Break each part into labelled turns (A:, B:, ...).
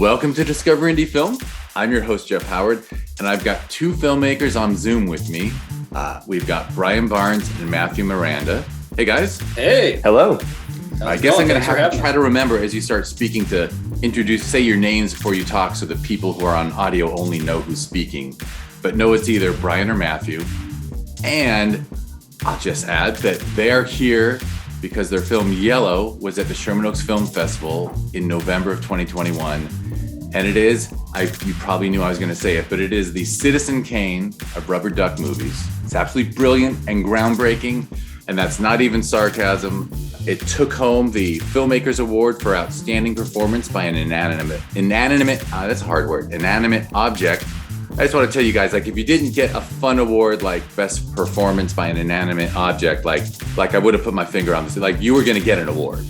A: Welcome to Discover Indie Film. I'm your host, Jeff Howard, and I've got two filmmakers on Zoom with me. We've got Brian Barnes and Matthew Merenda. Hey, guys.
B: Hey.
C: Hello.
A: I guess I'm going to have to try to remember as you start speaking to say your names before you talk so that people who are on audio only know who's speaking. But know it's either Brian or Matthew. And I'll just add that they are here because their film Yellow was at the Sherman Oaks Film Festival in November of 2021. And it is, you probably knew I was going to say it, but it is the Citizen Kane of rubber duck movies. It's absolutely brilliant and groundbreaking. And that's not even sarcasm. It took home the Filmmakers Award for Outstanding Performance by an inanimate object. I just want to tell you guys, like, if you didn't get a fun award like Best Performance by an Inanimate Object, like I would have put my finger on this, like you were going to get an award.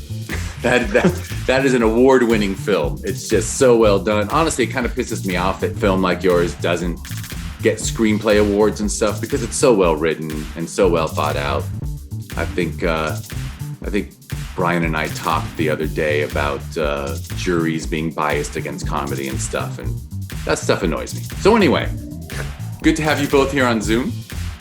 A: That is an award-winning film. It's just so well done. Honestly, it kind of pisses me off that film like yours doesn't get screenplay awards and stuff because it's so well written and so well thought out. I think Brian and I talked the other day about juries being biased against comedy and stuff, and that stuff annoys me. So anyway, good to have you both here on Zoom.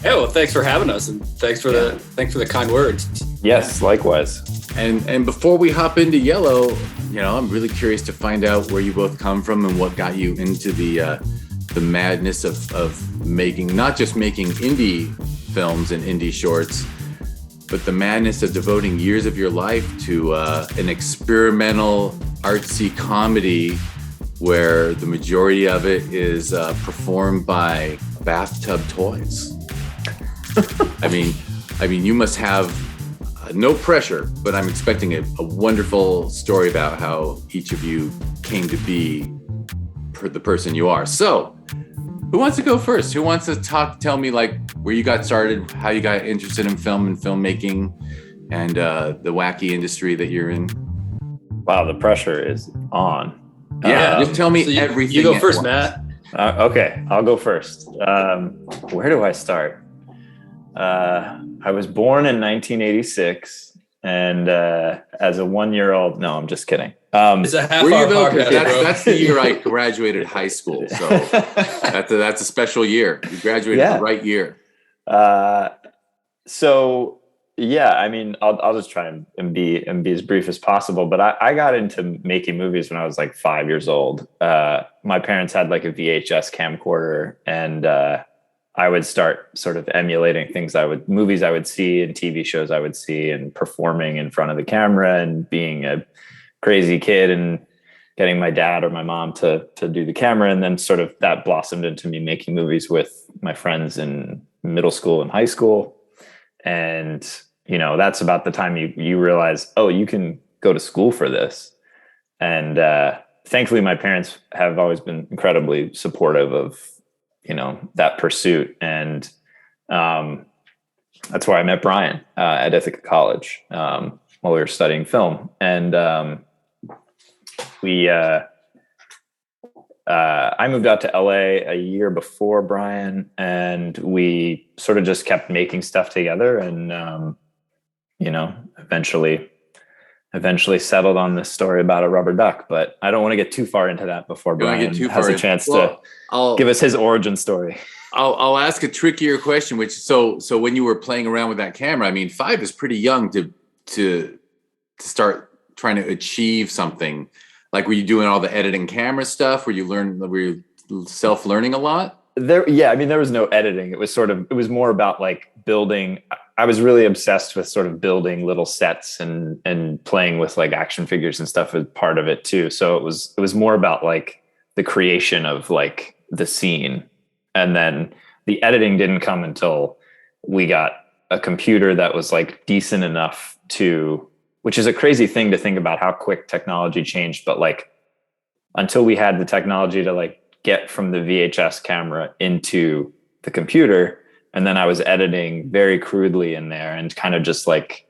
B: Yeah, well, thanks for having us, and thanks for the kind words.
C: Yes, likewise.
A: And before we hop into Yellow, I'm really curious to find out where you both come from and what got you into the madness of making, not just making indie films and indie shorts, but the madness of devoting years of your life to an experimental artsy comedy where the majority of it is performed by bathtub toys. I mean, you must have no pressure, but I'm expecting a wonderful story about how each of you came to be the person you are. So, who wants to go first? Who wants to tell me like where you got started, how you got interested in film and filmmaking, and the wacky industry that you're in?
C: Wow, the pressure is on.
A: Yeah, just tell me everything.
B: You go first, Matt.
C: Okay, I'll go first. Where do I start? I was born in 1986, and as a 1-year-old, no, I'm just kidding.
B: It's a half hour podcast,
A: that's the year I graduated high school, so that's a special year. You graduated the right year.
C: So yeah, I mean, I'll just try and be as brief as possible. But I got into making movies when I was like 5 years old. My parents had like a VHS camcorder, and I would start sort of emulating movies I would see and TV shows I would see, and performing in front of the camera and being a crazy kid and getting my dad or my mom to do the camera. And then sort of that blossomed into me making movies with my friends in middle school and high school. And, that's about the time you realize, oh, you can go to school for this. And thankfully, my parents have always been incredibly supportive of, that pursuit. And that's where I met Brian at Ithaca College while we were studying film. And I moved out to LA a year before Brian, and we sort of just kept making stuff together, and eventually settled on this story about a rubber duck. But I don't want to get too far into that before Brian has a chance to give us his origin story.
A: I'll ask a trickier question, which so when you were playing around with that camera, I mean, 5 is pretty young to start trying to achieve something. Like, were you doing all the editing camera stuff? Were you self-learning a lot?
C: There was no editing. It was more about like building. I was really obsessed with sort of building little sets and playing with like action figures and stuff as part of it too. So it was more about like the creation of like the scene. And then the editing didn't come until we got a computer that was like decent enough which is a crazy thing to think about how quick technology changed. But like, until we had the technology to like get from the VHS camera into the computer, and then I was editing very crudely in there and kind of just like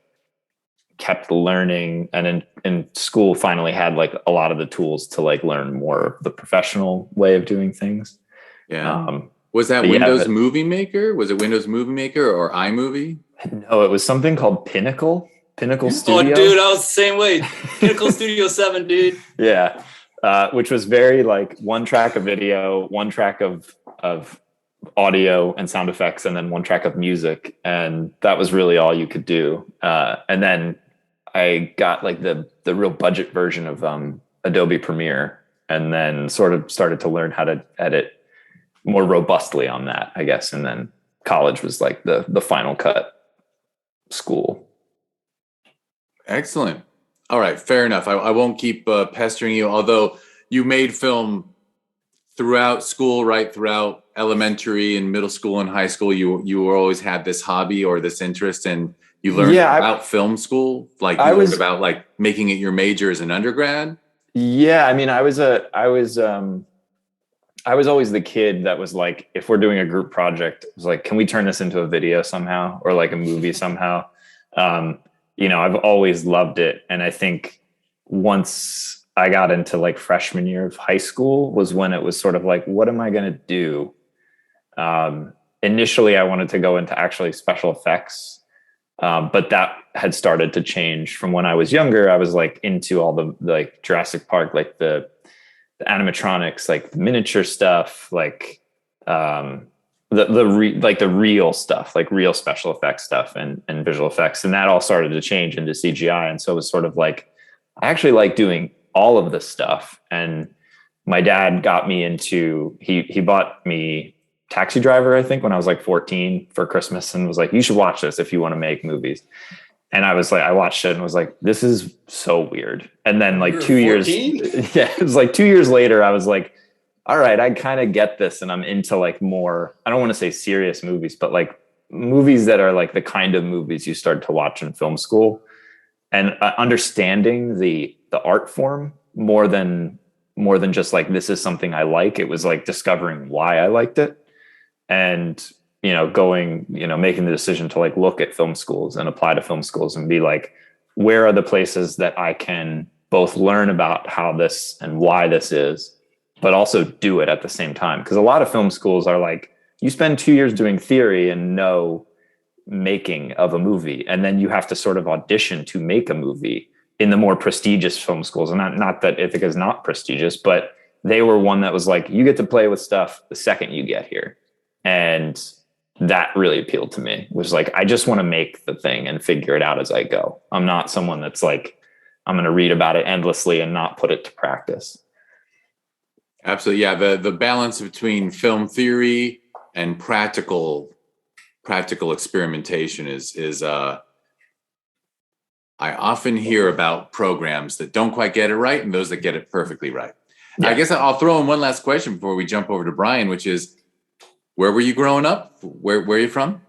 C: kept learning. And in school finally had like a lot of the tools to like learn more of the professional way of doing things.
A: Yeah. Was that Windows Movie Maker? Was it Windows Movie Maker or iMovie?
C: No, it was something called Pinnacle Studio.
B: Oh, dude, I was the same way. Pinnacle Studio 7, dude.
C: Yeah. which was very like one track of video, one track of audio and sound effects, and then one track of music. And that was really all you could do. And then I got like the real budget version of Adobe Premiere, and then sort of started to learn how to edit more robustly on that, I guess. And then college was like the final cut school.
A: Excellent. All right, fair enough. I won't keep pestering you, although you made film throughout school, right? Throughout elementary and middle school and high school, you always had this hobby or this interest, and you learned about film school. Like you learned about like making it your major as an undergrad.
C: Yeah, I mean, I was always the kid that was like, if we're doing a group project, it was like, can we turn this into a video somehow or like a movie somehow? I've always loved it. And I think once I got into like freshman year of high school was when it was sort of like, what am I going to do? Initially, I wanted to go into actually special effects. But that had started to change from when I was younger. I was like into all the like Jurassic Park, like the animatronics, like the miniature stuff, like the real stuff, like real special effects stuff and visual effects. And that all started to change into CGI. And so it was sort of like, I actually like doing all of this stuff. And my dad got me into, he bought me Taxi Driver, I think, when I was like 14 for Christmas, and was like, you should watch this if you want to make movies. And I was like, I watched it and was like, this is so weird. And then like 2 years, it was like 2 years later, I was like, all right, I kind of get this. And I'm into like more, I don't want to say serious movies, but like movies that are like the kind of movies you start to watch in film school, and understanding the art form more than just like, this is something I like. It was like discovering why I liked it. And, making the decision to like look at film schools and apply to film schools and be like, where are the places that I can both learn about how this and why this is, but also do it at the same time? Because a lot of film schools are like, you spend 2 years doing theory and no making of a movie. And then you have to sort of audition to make a movie in the more prestigious film schools. And not that Ithaca is not prestigious, but they were one that was like, you get to play with stuff the second you get here. And that really appealed to me, was like, I just want to make the thing and figure it out as I go. I'm not someone that's like, I'm going to read about it endlessly and not put it to practice.
A: Absolutely. Yeah. The balance between film theory and practical experimentation is I often hear about programs that don't quite get it right and those that get it perfectly right. Yeah. I guess I'll throw in one last question before we jump over to Brian, which is, where were you growing up? Where are you from?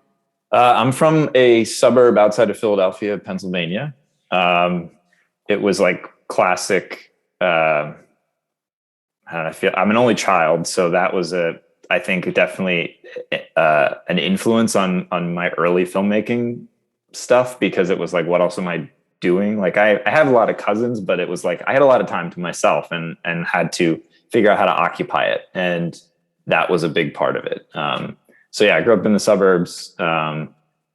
C: I'm from a suburb outside of Philadelphia, Pennsylvania. It was like classic. I'm an only child, so that was I think definitely an influence on my early filmmaking stuff, because it was like, what else am I doing? Like I have a lot of cousins, but it was like I had a lot of time to myself and had to figure out how to occupy it. And that was a big part of it. So yeah, I grew up in the suburbs,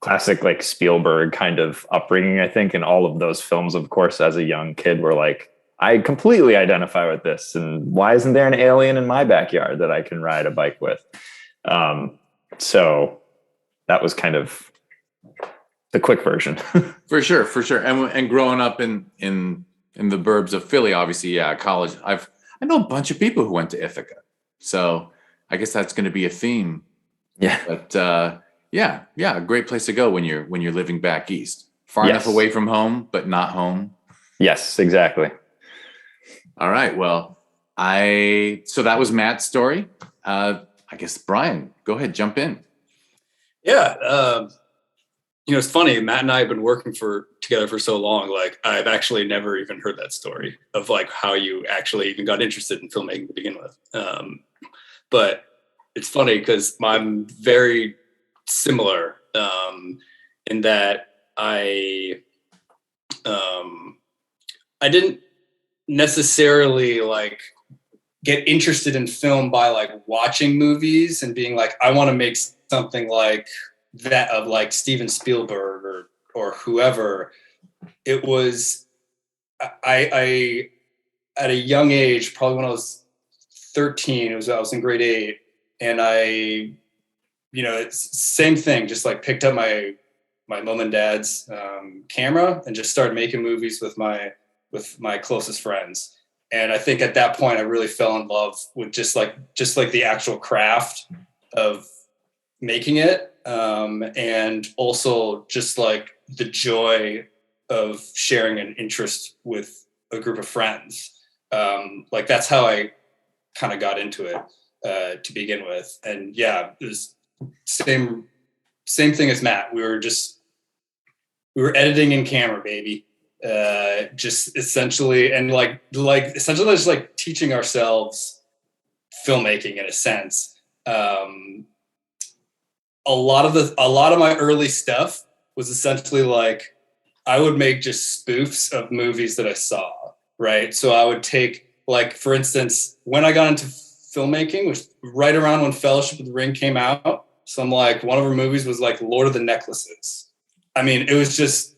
C: classic like Spielberg kind of upbringing, I think. And all of those films, of course, as a young kid were like, I completely identify with this. And why isn't there an alien in my backyard that I can ride a bike with? So that was kind of the quick version.
A: For sure. And growing up in the burbs of Philly, obviously, yeah, college. I know a bunch of people who went to Ithaca. So I guess that's going to be a theme.
C: Yeah.
A: But yeah, a great place to go when you're living back east, far enough away from home, but not home.
C: Yes, exactly.
A: All right. Well, so that was Matt's story. I guess Brian, go ahead, jump in.
B: Yeah. It's funny. Matt and I have been working together for so long. Like, I've actually never even heard that story of like how you actually even got interested in filmmaking to begin with. But it's funny because I'm very similar in that I didn't necessarily like get interested in film by like watching movies and being like, I want to make something like that of like Steven Spielberg or whoever. It was I at a young age, probably when I was 13, I was in grade 8, and it's same thing, just like picked up my mom and dad's camera and just started making movies with my closest friends. And I think at that point I really fell in love with just like the actual craft of making it, and also just like the joy of sharing an interest with a group of friends. Like that's how I kind of got into it to begin with. And yeah, it was same thing as Matt. We were editing in camera, baby. Just essentially, and essentially just like teaching ourselves filmmaking in a sense. A lot of my early stuff was essentially like, I would make just spoofs of movies that I saw, right? So I would take, like, for instance, when I got into filmmaking, was right around when Fellowship of the Ring came out. So I'm like, one of our movies was like Lord of the Necklaces. I mean, it's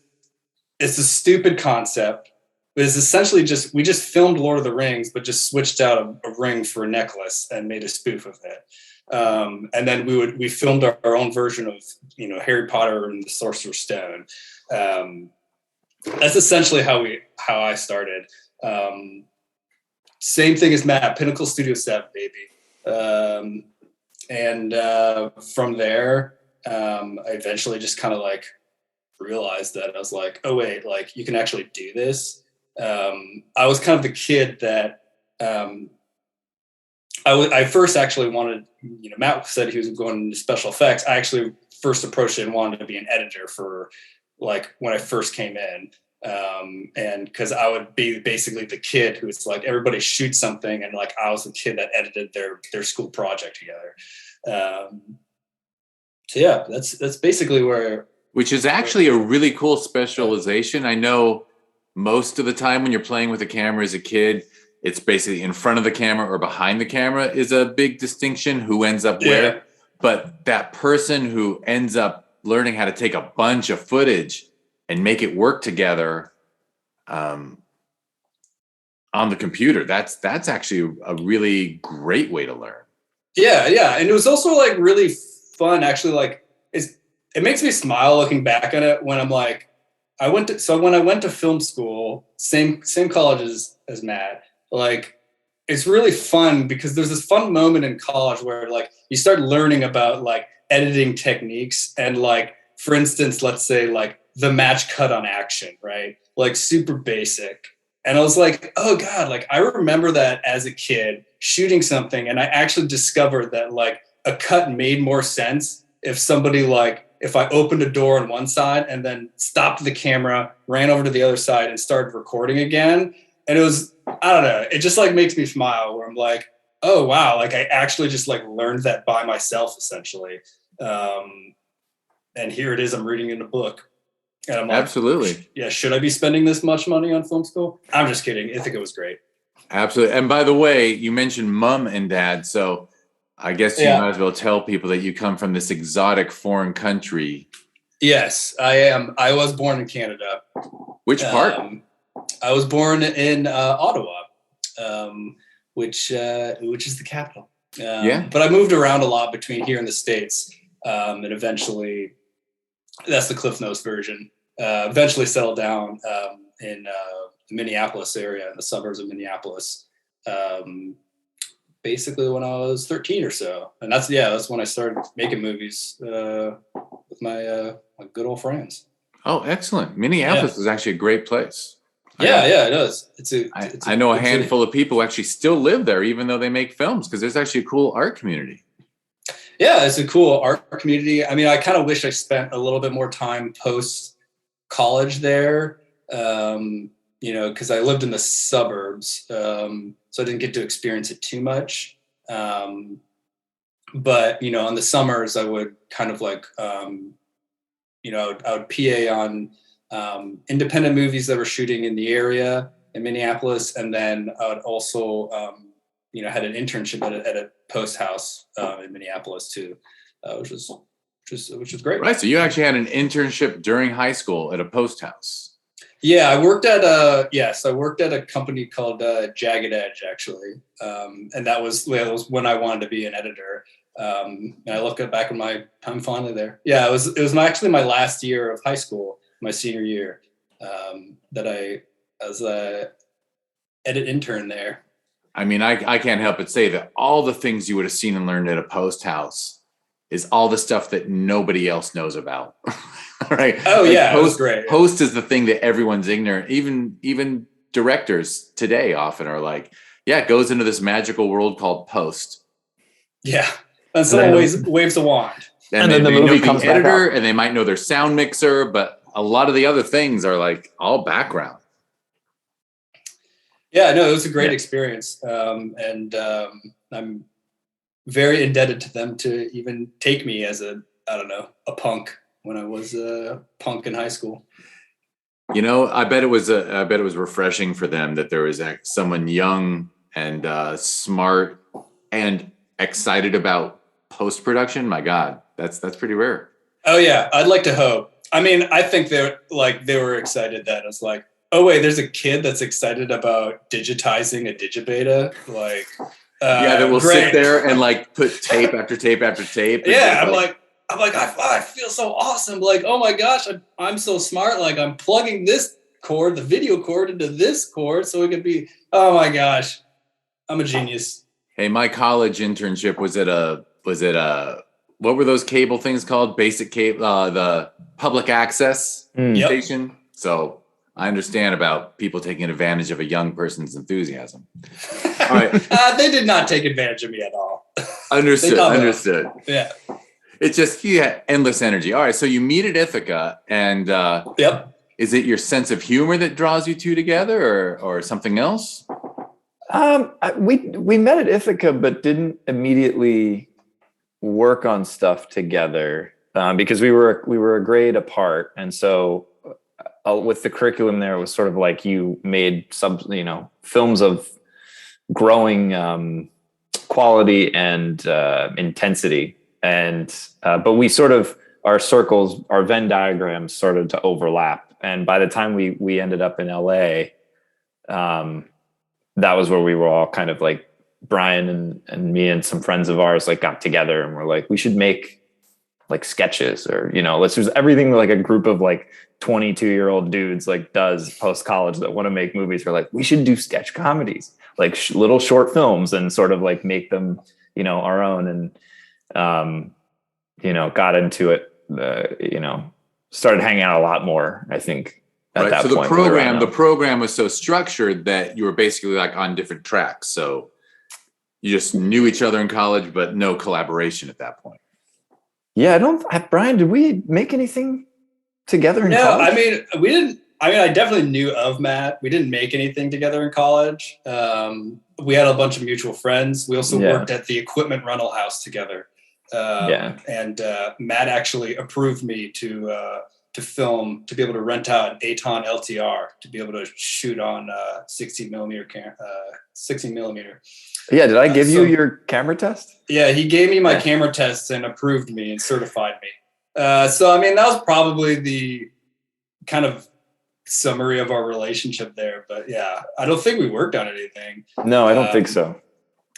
B: a stupid concept, but it's essentially we just filmed Lord of the Rings, but just switched out a ring for a necklace and made a spoof of it. And then we filmed our own version of, Harry Potter and the Sorcerer's Stone. That's essentially how I started. Same thing as Matt, Pinnacle Studio 7, baby. And from there, I eventually just kind of like realized that I was like, oh wait, like you can actually do this. I was kind of the kid that I first actually wanted, Matt said he was going into special effects. I actually first approached it and wanted to be an editor for like when I first came in. And because I would be basically the kid who was like, everybody shoots something, and like I was the kid that edited their school project together. So yeah, that's basically
A: which is actually a really cool specialization. I know most of the time when you're playing with a camera as a kid, it's basically in front of the camera or behind the camera is a big distinction, who ends up where. But that person who ends up learning how to take a bunch of footage and make it work together on the computer, that's actually a really great way to learn.
B: Yeah. And it was also like really fun, actually. Like it makes me smile looking back at it when I'm like, when I went to film school, same college as Matt, like it's really fun because there's this fun moment in college where like you start learning about like editing techniques, and like, for instance, let's say like the match cut on action, right? Like super basic. And I was like, oh God, like I remember that as a kid shooting something, and I actually discovered that like a cut made more sense if I opened a door on one side and then stopped the camera, ran over to the other side and started recording again. And it was, I don't know, it just like makes me smile where I'm like, oh wow, like I actually just like learned that by myself essentially. And here it is, I'm reading in a book. And I'm like,
A: absolutely.
B: Yeah, should I be spending this much money on film school? I'm just kidding. I think it was great.
A: Absolutely. And by the way, you mentioned mom and dad, so I guess you might as well tell people that you come from this exotic foreign country.
B: Yes, I am. I was born in Canada.
A: Which part?
B: I was born in Ottawa, which is the capital. But I moved around a lot between here and the States, and eventually, that's the Cliff Notes version. Eventually settled down in the Minneapolis area, in the suburbs of Minneapolis. Basically when I was 13 or so. And that's when I started making movies with my good old friends.
A: Oh, excellent. Minneapolis is actually a great place.
B: Yeah, it is.
A: I know a handful of people who actually still live there, even though they make films, because there's actually a cool art community.
B: Yeah, it's a cool art community. I mean, I kind of wish I spent a little bit more time post college there, because I lived in the suburbs. So I didn't get to experience it too much. But, in the summers, I would kind of like, I would PA on independent movies that were shooting in the area in Minneapolis. And then I would also, had an internship at a post house in Minneapolis too, which was great.
A: Right. So you actually had an internship during high school at a post house.
B: Yeah, I worked at a company called Jagged Edge, actually, and that was when I wanted to be an editor. And I look back on my time fondly there. Yeah, it was actually my last year of high school, my senior year, that I was a edit intern there.
A: I mean, I can't help but say that all the things you would have seen and learned at a post house is all the stuff that nobody else knows about. Right.
B: Oh,
A: like
B: yeah.
A: Post,
B: it was great.
A: Post is the thing that everyone's ignorant. Even directors today often are like, yeah, it goes into this magical world called post.
B: Yeah. And someone waves a wand.
A: And then the movie comes back editor, and they might know their sound mixer, but a lot of the other things are like all background.
B: Yeah, no, it was a great experience. And I'm very indebted to them to even take me as a punk when I was a punk in high school.
A: You know, I bet it was refreshing for them that there was someone young and smart and excited about post-production. My God, that's pretty rare.
B: Oh yeah, I'd like to hope. I mean, I think they were excited that it's like, oh wait, there's a kid that's excited about digitizing a digibeta. Like,
A: that will sit there and like put tape after tape after tape.
B: Yeah, I'm like, I feel so awesome. Like, oh my gosh, I'm so smart. Like, I'm plugging this cord, the video cord, into this cord, so it could be. Oh my gosh, I'm a genius.
A: Hey, my college internship was at a what were those cable things called? Basic cable, the public access station. So I understand about people taking advantage of a young person's enthusiasm. All right,
B: they did not take advantage of me at all.
A: Understood.
B: Yeah.
A: It's just you had endless energy. All right, so you meet at Ithaca, and
B: yep.
A: Is it your sense of humor that draws you two together, or something else?
C: We met at Ithaca, but didn't immediately work on stuff together because we were a grade apart, and so with the curriculum there, it was sort of like you made films of growing quality and intensity. And but we sort of, our circles, our Venn diagrams started to overlap, and by the time we ended up in LA, that was where we were all kind of like, Brian and me and some friends of ours like got together and we're like, we should make like sketches, or let's do everything like a group of like 22-year-old dudes like does post college that want to make movies. We're like, we should do sketch comedies, like little short films, and sort of like make them our own. And got into it, started hanging out a lot more, I think, at that
A: point. So the program was so structured that you were basically like on different tracks. So you just knew each other in college, but no collaboration at that point.
C: Yeah, Brian, did we make anything together in college?
B: I mean, we didn't. I mean, I definitely knew of Matt. We didn't make anything together in college. We had a bunch of mutual friends. We also worked at the equipment rental house together. And Matt actually approved me to film, to be able to rent out an Aton LTR, to be able to shoot on 60 millimeter.
C: Yeah, did I give you your camera test?
B: Yeah, he gave me my camera test and approved me and certified me. So, I mean, that was probably the kind of summary of our relationship there. But yeah, I don't think we worked on anything.
C: No, I don't think so.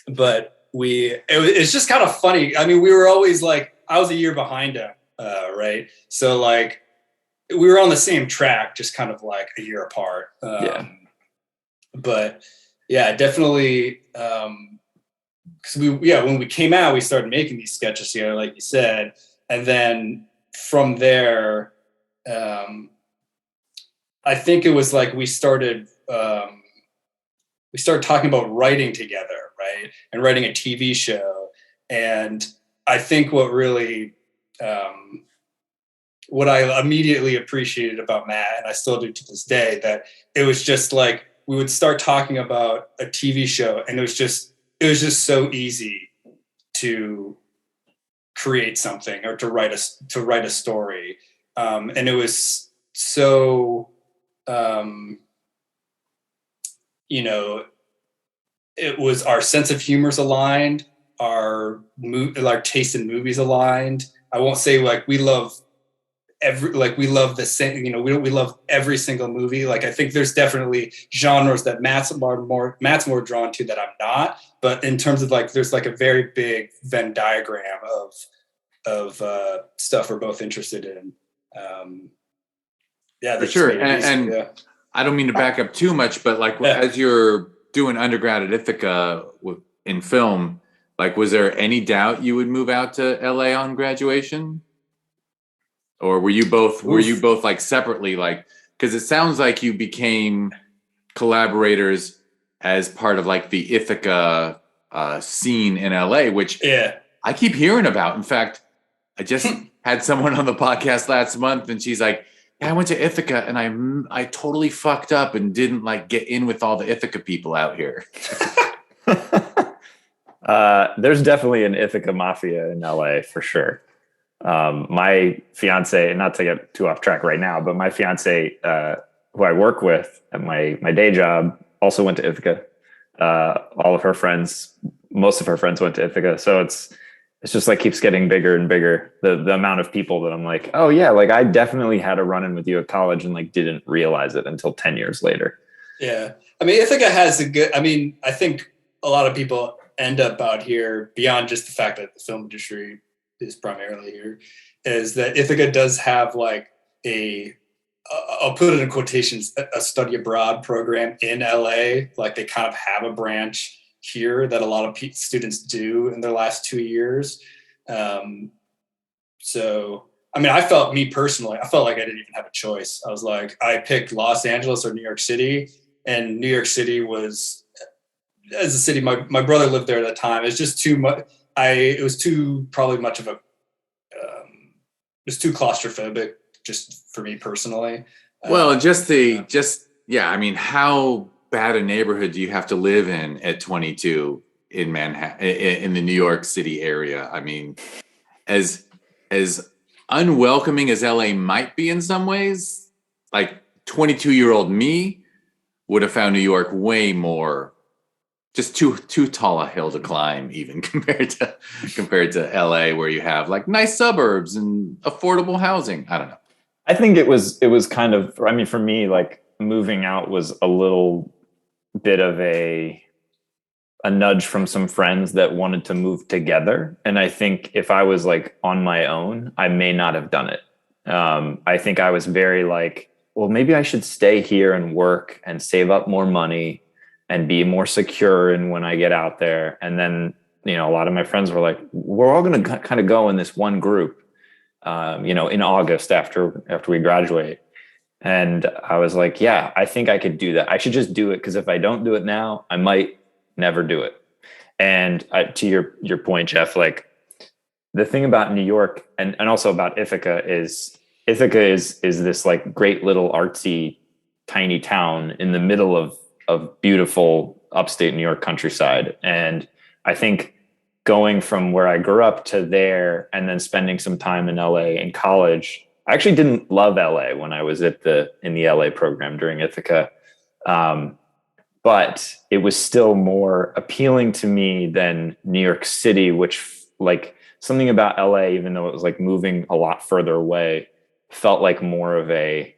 B: But it's just kind of funny. I mean, we were always like, I was a year behind him, right? So like, we were on the same track, just kind of like a year apart. But yeah, definitely. Because when we came out, we started making these sketches together, like you said, and then from there, I think it was like we started talking about writing together, right, and writing a TV show. And I think what really, what I immediately appreciated about Matt, and I still do to this day, that it was just like we would start talking about a TV show, and it was just so easy to create something or to write a story, and it was so it was our sense of humor's aligned, our taste in movies aligned. I won't say like we love we love the same, we love every single movie. Like, I think there's definitely genres that Matt's more drawn to that I'm not. But in terms of like, there's like a very big Venn diagram of stuff we're both interested in.
A: For sure. And I don't mean to back up too much, but like as you're doing undergrad at Ithaca in film, like, was there any doubt you would move out to LA on graduation? Or were you both like separately, like, because it sounds like you became collaborators as part of like the Ithaca scene in LA, which I keep hearing about. In fact, I just had someone on the podcast last month and she's like, yeah, I went to Ithaca and I totally fucked up and didn't like get in with all the Ithaca people out here.
C: There's definitely an Ithaca mafia in LA for sure. My fiance, not to get too off track right now, but my fiance, who I work with at my day job, also went to Ithaca. All of her friends, most of her friends went to Ithaca. So it's just like keeps getting bigger and bigger. The amount of people that I'm like, oh yeah, like I definitely had a run-in with you at college and like didn't realize it until 10 years later.
B: Yeah. I mean, Ithaca has I think a lot of people end up out here beyond just the fact that the film industry is primarily here, is that Ithaca does have like I'll put it in quotations, a study abroad program in LA. Like they kind of have a branch here that a lot of students do in their last 2 years. So, I mean, I felt like I didn't even have a choice. I was like, I picked Los Angeles or New York City, and New York City was, as a city, my brother lived there at the time. It's just too much. It was too claustrophobic just for me personally.
A: Well, I mean, how bad a neighborhood do you have to live in at 22 in Manhattan, in the New York City area? I mean, as unwelcoming as LA might be in some ways, like 22-year-old me would have found New York way more, just too tall a hill to climb, even compared to LA, where you have like nice suburbs and affordable housing. I don't know.
C: I think it was kind of, I mean, for me, like moving out was a little bit of a nudge from some friends that wanted to move together. And I think if I was like on my own, I may not have done it. I think I was very like, well, maybe I should stay here and work and save up more money and be more secure in when I get out there. And then, a lot of my friends were like, we're all going to kind of go in this one group, in August after we graduate. And I was like, yeah, I think I could do that. I should just do it, because if I don't do it now, I might never do it. And to your point, Jeff, like the thing about New York and also about Ithaca is this like great little artsy tiny town in the middle of beautiful upstate New York countryside. And I think going from where I grew up to there and then spending some time in LA in college, I actually didn't love LA when I was in the LA program during Ithaca. But it was still more appealing to me than New York City, which like something about LA, even though it was like moving a lot further away, felt like more of a,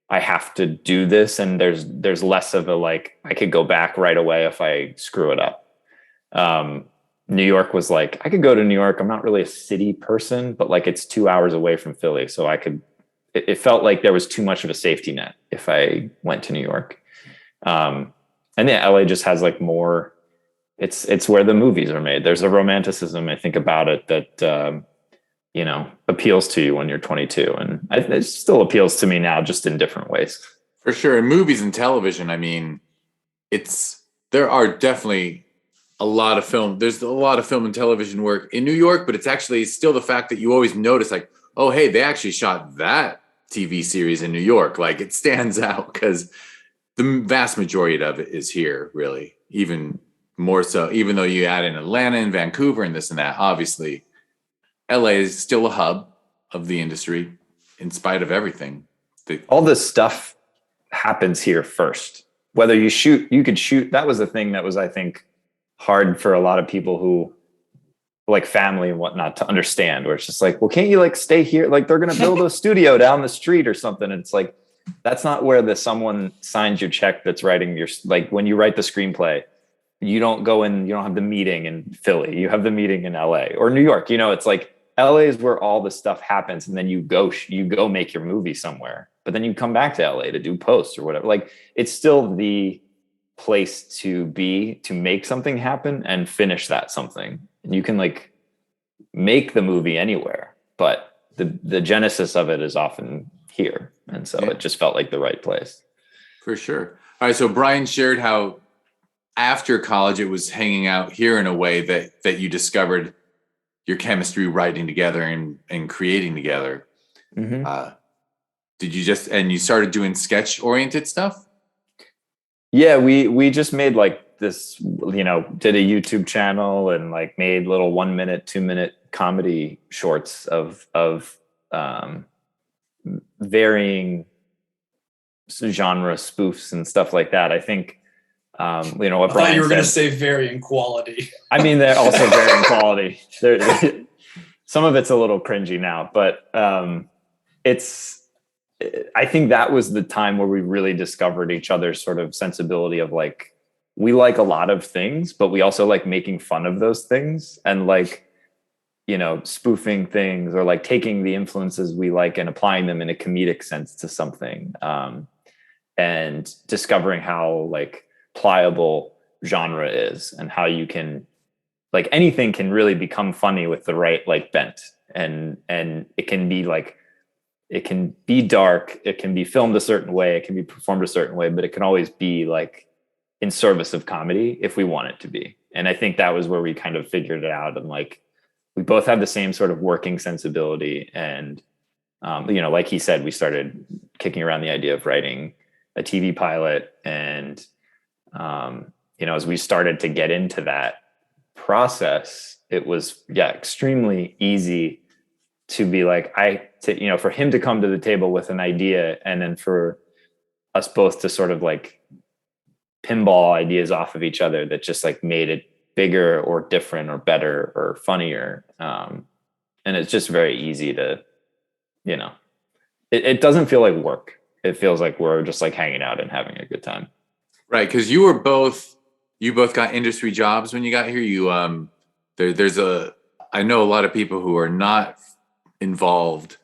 C: I have to do this. And there's less of a, like, I could go back right away if I screw it up. New York was like, I could go to New York. I'm not really a city person, but like it's 2 hours away from Philly. So it felt like there was too much of a safety net if I went to New York. And yeah, LA just has like more, it's where the movies are made. There's a romanticism, I think, about it that, appeals to you when you're 22. And it still appeals to me now, just in different ways.
A: For sure. In movies and television, I mean, there are definitely a lot of film. There's a lot of film and television work in New York, but it's actually still the fact that you always notice like, oh, hey, they actually shot that TV series in New York. Like it stands out because the vast majority of it is here, really, even more so, even though you add in Atlanta and Vancouver and this and that, obviously LA is still a hub of the industry in spite of everything.
C: All this stuff happens here first. Whether you could shoot. That was the thing that was, I think, hard for a lot of people who like family and whatnot to understand, where it's just like, well, can't you like stay here? Like they're going to build a studio down the street or something. And it's like, that's not where someone signs your check that's writing your, like when you write the screenplay, you don't go in, you don't have the meeting in Philly, you have the meeting in LA or New York. It's like LA is where all the stuff happens. And then you go make your movie somewhere, but then you come back to LA to do posts or whatever. Like it's still the place to be, to make something happen and finish that something. And you can like make the movie anywhere, but the genesis of it is often here. And so it just felt like the right place.
A: For sure. All right. So Brian shared how after college, it was hanging out here in a way that you discovered your chemistry writing together and creating together. Mm-hmm. Did you and you started doing sketch oriented stuff?
C: Yeah, we just made like this, did a YouTube channel and like made little 1 minute, 2 minute comedy shorts of varying genre spoofs and stuff like that. I think, what
B: I
C: Brian
B: thought you were going to
C: said,
B: say varying quality.
C: I mean, they're also varying quality. Some of it's a little cringy now, but I think that was the time where we really discovered each other's sort of sensibility of like, we like a lot of things, but we also like making fun of those things and like, spoofing things or like taking the influences we like and applying them in a comedic sense to something. And discovering how like pliable genre is and how you can, like anything can really become funny with the right like bent. And it can be like, it can be dark, it can be filmed a certain way, it can be performed a certain way, but it can always be like in service of comedy if we want it to be. And I think that was where we kind of figured it out. And like, we both have the same sort of working sensibility. And, like he said, we started kicking around the idea of writing a TV pilot. And, as we started to get into that process, it was, extremely easy to be like, for him to come to the table with an idea and then for us both to sort of like pinball ideas off of each other that just like made it bigger or different or better or funnier. And it's just very easy to, it doesn't feel like work. It feels like we're just like hanging out and having a good time.
A: Right. Cause you both got industry jobs when you got here. I know a lot of people who are not involved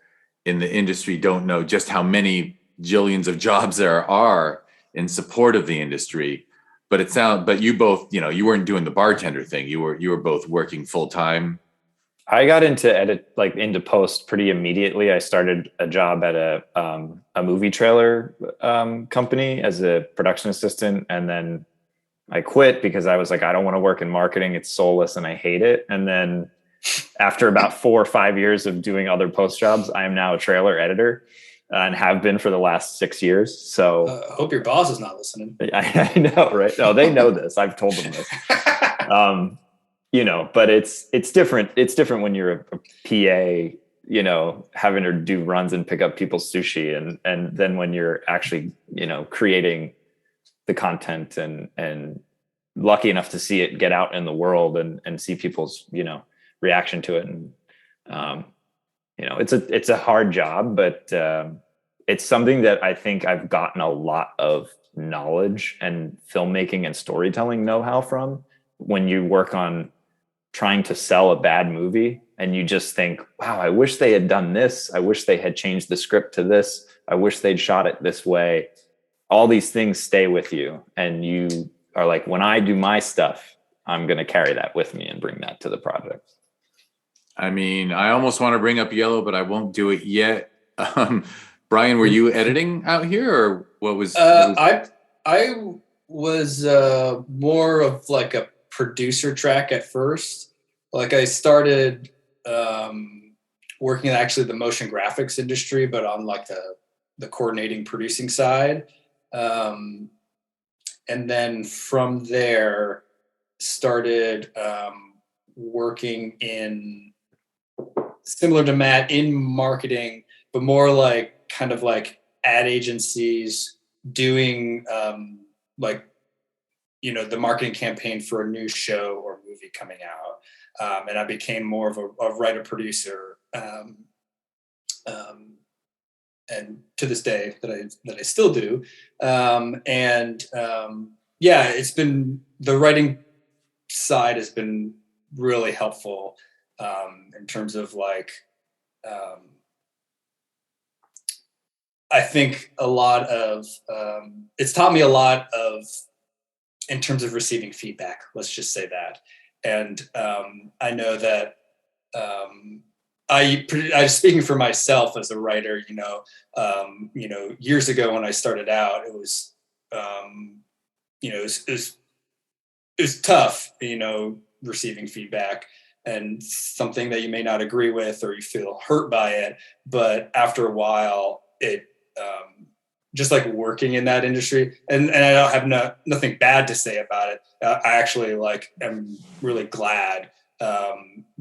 A: in the industry don't know just how many jillions of jobs there are in support of the industry. But you both, you weren't doing the bartender thing. You were both working full time.
C: I got into post pretty immediately. I started a job at a movie trailer company as a production assistant. And then I quit because I was like, I don't want to work in marketing. It's soulless and I hate it. And then after about 4 or 5 years of doing other post jobs, I am now a trailer editor and have been for the last 6 years. So
B: I hope your boss is not listening.
C: I know, right? No, they know this. I've told them this. But it's different. It's different when you're a PA, having to do runs and pick up people's sushi. And then when you're actually, creating the content and lucky enough to see it get out in the world and see people's, reaction to it. And, it's a hard job, but it's something that I think I've gotten a lot of knowledge and filmmaking and storytelling know-how from when you work on trying to sell a bad movie and you just think, wow, I wish they had done this. I wish they had changed the script to this. I wish they'd shot it this way. All these things stay with you. And you are like, when I do my stuff, I'm going to carry that with me and bring that to the project.
A: I mean, I almost want to bring up Yellow, but I won't do it yet. Brian, were you editing out here or what was?
B: I was more of like a producer track at first. Like I started working in actually the motion graphics industry, but on like the coordinating producing side. And then from there started working in similar to Matt in marketing, but more like kind of like ad agencies doing
D: the marketing campaign for a new show or movie coming out. And I became more of a writer producer. And to this day that I still do. It's been, the writing side has been really helpful in terms of like, I think a lot of, it's taught me a lot of, in terms of receiving feedback, let's just say that. And I know that I speaking for myself as a writer, years ago when I started out, it was, it was tough, receiving feedback and something that you may not agree with, or you feel hurt by it. But after a while, it, just like working in that industry, and I don't have nothing bad to say about it. I actually am really glad,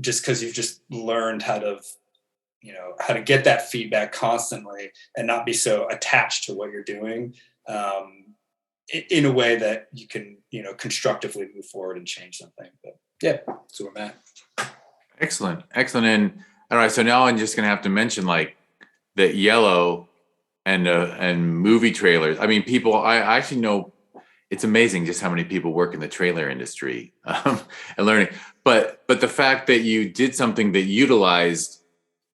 D: just because you've just learned how to get that feedback constantly and not be so attached to what you're doing, in a way that you can, constructively move forward and change something. But yeah, that's where I'm at.
A: Excellent. And all right, so now I'm just going to have to mention like that Yellow and movie trailers. I mean, I actually know, it's amazing just how many people work in the trailer industry, and learning. But the fact that you did something that utilized,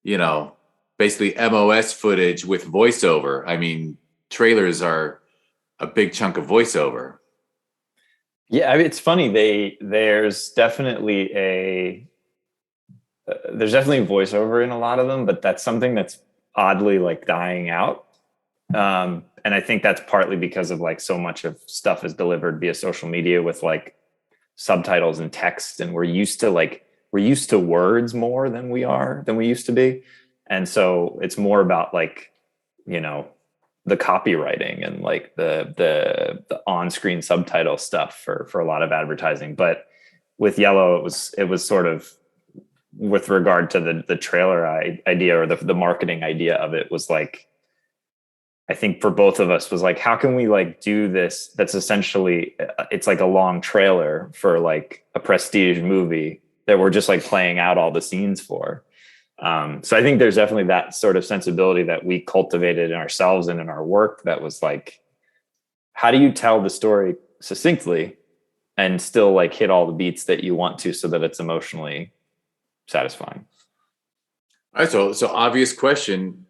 A: basically MOS footage with voiceover. I mean, trailers are a big chunk of voiceover.
C: Yeah, I mean, it's funny. There's definitely voiceover in a lot of them, but that's something that's oddly like dying out. And I think that's partly because of like so much of stuff is delivered via social media with like subtitles and text, and we're used to words more than we used to be. And so it's more about like, the copywriting and like the on-screen subtitle stuff for a lot of advertising. But with Yellow, it was sort of, with regard to the trailer idea, or the marketing idea of it, was like, I think for both of us was like, how can we like do this? That's essentially, it's like a long trailer for like a prestige movie that we're just like playing out all the scenes for. So I think there's definitely that sort of sensibility that we cultivated in ourselves and in our work. That was like, how do you tell the story succinctly and still like hit all the beats that you want to, so that it's emotionally satisfying?
A: All right. So obvious question.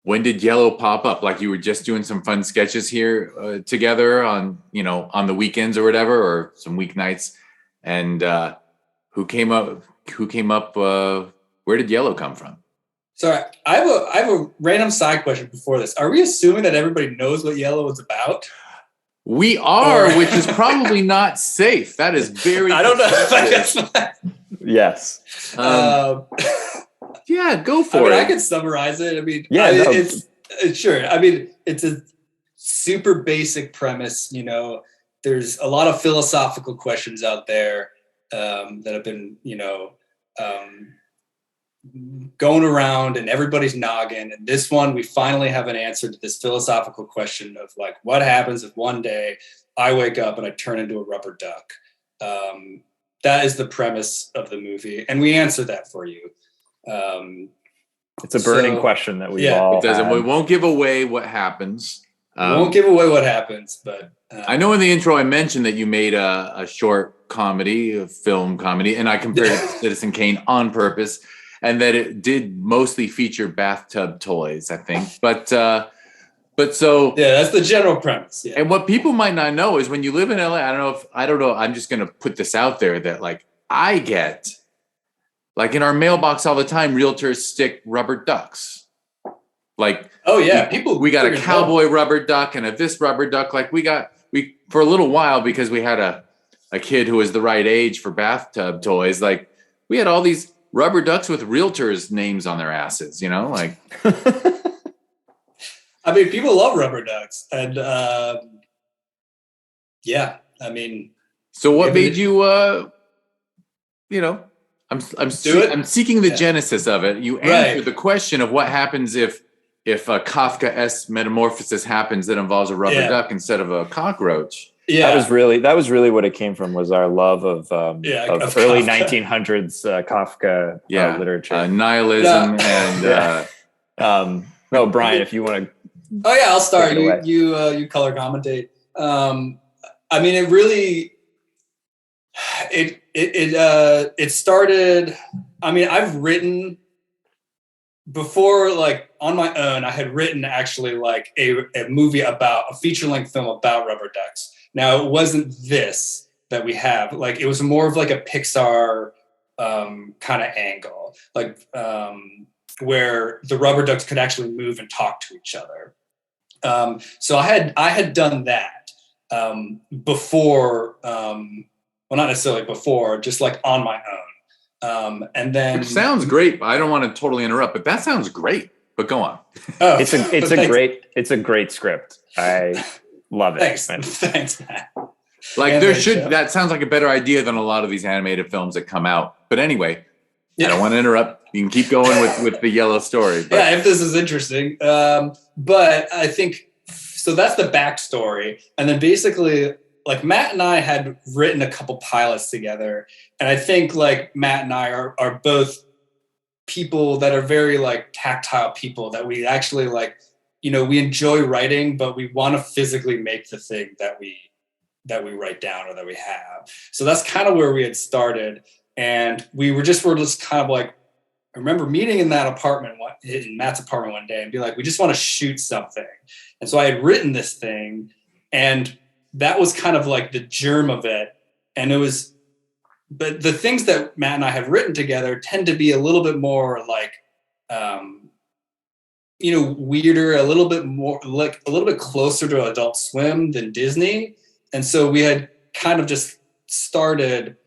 A: When did Yellow pop up? Like you were just doing some fun sketches here together on the weekends or whatever, or some weeknights. And who came up? Where did Yellow come from?
D: Sorry, I have a random side question before this. Are we assuming that everybody knows what Yellow is about?
A: We are, which is probably not safe. That is very.
D: I don't know if I guess.
C: Yes.
A: Yeah, go for it.
D: I could summarize it. I mean,
C: yeah,
D: it's sure. I mean, it's a super basic premise. There's a lot of philosophical questions out there that have been, going around in everybody's noggin. And this one, we finally have an answer to this philosophical question of like, what happens if one day I wake up and I turn into a rubber duck? That is the premise of the movie, and we answer that for you.
C: It's a burning question that we all.
A: We won't give away what happens.
D: Won't give away what happens, but
A: I know in the intro I mentioned that you made a short comedy, a film comedy, and I compared it to Citizen Kane on purpose, and that it did mostly feature bathtub toys, I think. But so
D: yeah, that's the general premise. Yeah.
A: And what people might not know is when you live in LA, I don't know. I'm just going to put this out there that like I get, like in our mailbox all the time, realtors stick rubber ducks. Like,
D: oh yeah,
A: we got a cowboy rubber duck and this rubber duck. Like we for a little while, because we had a kid who was the right age for bathtub toys. Like we had all these rubber ducks with realtors' names on their asses, like.
D: I mean, people love rubber ducks, and yeah, I mean.
A: So what made you, I'm seeking the genesis of it. You answered the question of what happens if a Kafka-esque metamorphosis happens that involves a rubber duck instead of a cockroach.
D: Yeah,
C: that was really what it came from, was our love of early
D: Kafka.
C: 1900s Kafka literature,
A: nihilism,
C: no, Brian, if you want to.
D: Oh yeah, I'll start.
C: Take it away.
D: You color commentate. I mean, it really it started. I mean, I've written before, like on my own. I had written actually like a movie about a feature-length film about rubber ducks. Now it wasn't this that we have. Like it was more of like a Pixar kind of angle, like where the rubber ducks could actually move and talk to each other. So I had done that before. Well, not necessarily before, just like on my own. And then
A: Which sounds great. I don't want to totally interrupt, but that sounds great. But go on.
D: Oh,
C: it's a great script. I love it.
D: Thanks, Matt.
A: Like that sounds like a better idea than a lot of these animated films that come out. But anyway, I don't want to interrupt. You can keep going with the yellow story. But.
D: Yeah, if this is interesting. But I think so. That's the backstory, and then basically, like Matt and I had written a couple pilots together, and I think like Matt and I are both people that are very like tactile people, that we actually like, we enjoy writing, but we want to physically make the thing that we write down or that we have. So that's kind of where we had started, and we're just kind of like, I remember meeting in Matt's apartment one day and be like, we just want to shoot something. And so I had written this thing, and that was kind of like the germ of it. And but the things that Matt and I have written together tend to be a little bit more like, weirder, a little bit more like a little bit closer to Adult Swim than Disney. And so we had kind of just started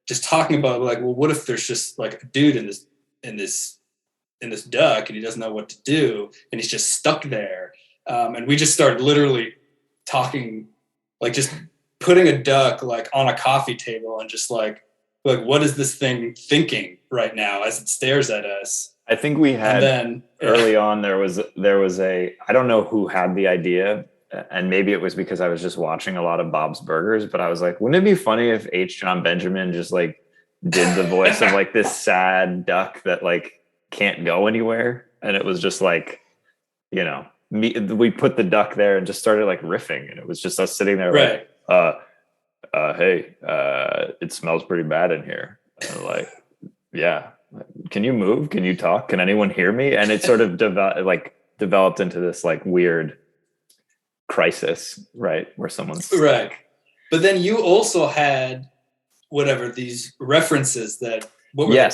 D: just talking about like, well, what if there's just like a dude in this duck and he doesn't know what to do and he's just stuck there. And we just started literally talking, like just putting a duck like on a coffee table and just like what is this thing thinking right now as it stares at us?
C: I think we had early on, there was I don't know who had the idea, and maybe it was because I was just watching a lot of Bob's Burgers, but I was like, wouldn't it be funny if H. John Benjamin just like did the voice of like this sad duck that like can't go anywhere? And it was just like, we put the duck there and just started like riffing, and it was just us sitting there
D: right.
C: Like, hey, it smells pretty bad in here. And like, yeah, can you move? Can you talk? Can anyone hear me? And it sort of developed into this like weird crisis, right? Where someone's
D: right. But then you also had these references that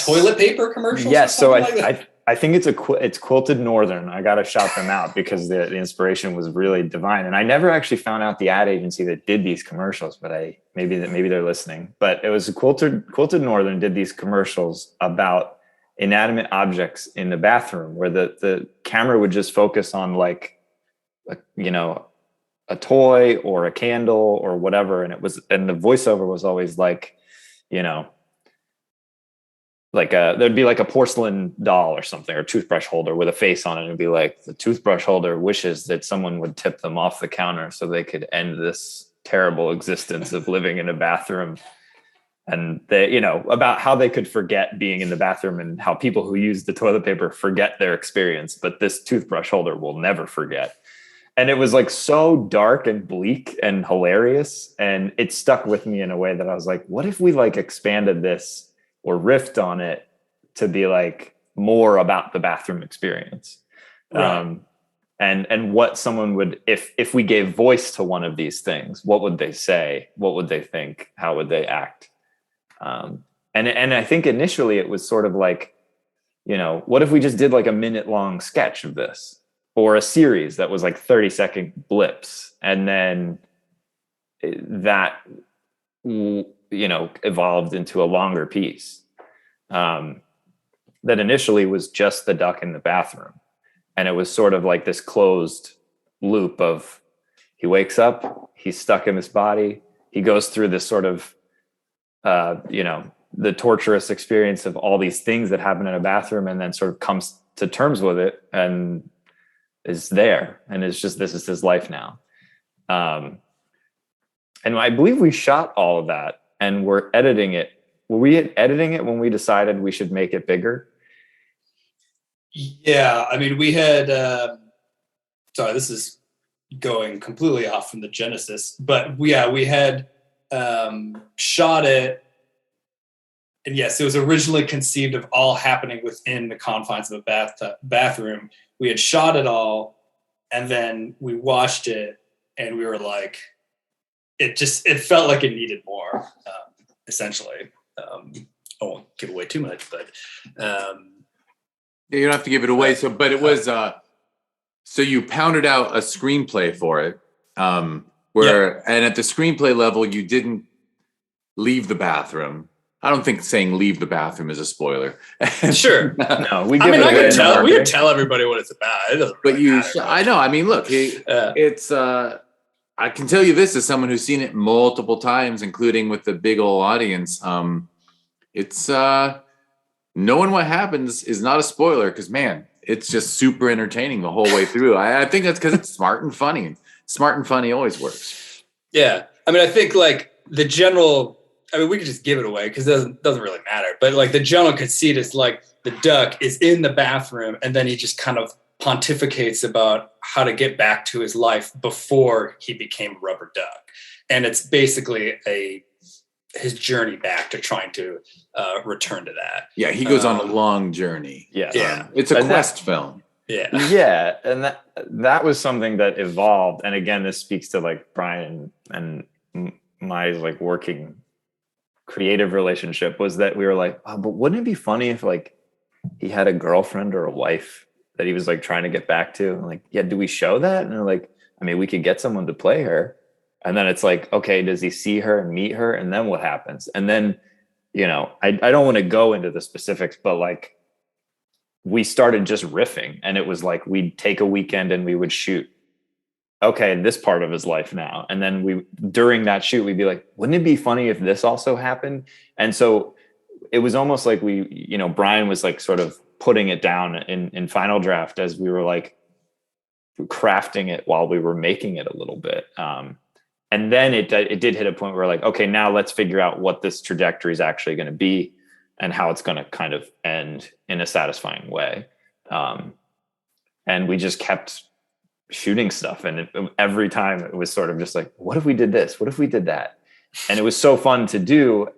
D: toilet paper commercials.
C: Yes, so I think it's Quilted Northern. I got to shout them out because the inspiration was really divine. And I never actually found out the ad agency that did these commercials, but maybe they're listening. But it was Quilted Northern did these commercials about inanimate objects in the bathroom, where the camera would just focus on like a toy or a candle or whatever, and the voiceover was always like, like there'd be like a porcelain doll or something, or toothbrush holder with a face on it. It'd be like, the toothbrush holder wishes that someone would tip them off the counter so they could end this terrible existence of living in a bathroom. And they, about how they could forget being in the bathroom, and how people who use the toilet paper forget their experience, but this toothbrush holder will never forget. And it was like so dark and bleak and hilarious. And it stuck with me in a way that I was like, what if we like expanded this or riffed on it to be like more about the bathroom experience? Right. And what someone would, if we gave voice to one of these things, what would they say? What would they think? How would they act? And I think initially it was sort of like, what if we just did like a minute-long sketch of this, or a series that was like 30-second blips, and then that evolved into a longer piece that initially was just the duck in the bathroom. And it was sort of like this closed loop of, he wakes up, he's stuck in this body, he goes through this sort of the torturous experience of all these things that happen in a bathroom, and then sort of comes to terms with it and is there, and it's just, this is his life now. And I believe we shot all of that and we're editing it. Were we editing it when we decided we should make it bigger?
D: Yeah, I mean, we had. Sorry, this is going completely off from the genesis, but we had shot it, and yes, it was originally conceived of all happening within the confines of a bathroom. We had shot it all, and then we watched it, and we were like, it felt like it needed more, essentially. I won't give away too much, but
A: yeah, you don't have to give it away. So, but it was so you pounded out a screenplay for it, and at the screenplay level, you didn't leave the bathroom. I don't think saying leave the bathroom is a spoiler.
B: Sure.
C: No, we
B: could tell everybody what it's about. It doesn't really matter.
A: I know. I mean, look, it's. I can tell you this as someone who's seen it multiple times, including with the big old audience. It's knowing what happens is not a spoiler because, man, it's just super entertaining the whole way through. I think that's because it's smart and funny. Smart and funny always works.
B: Yeah. I mean, I think like the general, I mean, we could just give it away because it doesn't really matter. But like the general conceit is like the duck is in the bathroom and then he just kind of pontificates about how to get back to his life before he became a rubber duck. And it's basically his journey back to trying to return to that.
A: Yeah, he goes on a long journey.
C: Yeah.
A: It's a quest film.
B: Yeah.
C: Yeah. And that was something that evolved. And again, this speaks to like Brian and my like working creative relationship was that we were like, oh, but wouldn't it be funny if like he had a girlfriend or a wife that he was like trying to get back to? And like, yeah, do we show that? And they're like, I mean, we could get someone to play her. And then it's like, okay, does he see her and meet her? And then what happens? And then, you know, I don't want to go into the specifics, but like we started just riffing and it was like, we'd take a weekend and we would shoot, okay, this part of his life now. And then during that shoot, we'd be like, wouldn't it be funny if this also happened? And so it was almost like Brian was like sort of putting it down in final draft as we were like crafting it while we were making it a little bit. And then it did hit a point where we're like, okay, now let's figure out what this trajectory is actually going to be and how it's going to kind of end in a satisfying way. And we just kept shooting stuff. And every time it was sort of just like, what if we did this? What if we did that? And it was so fun to do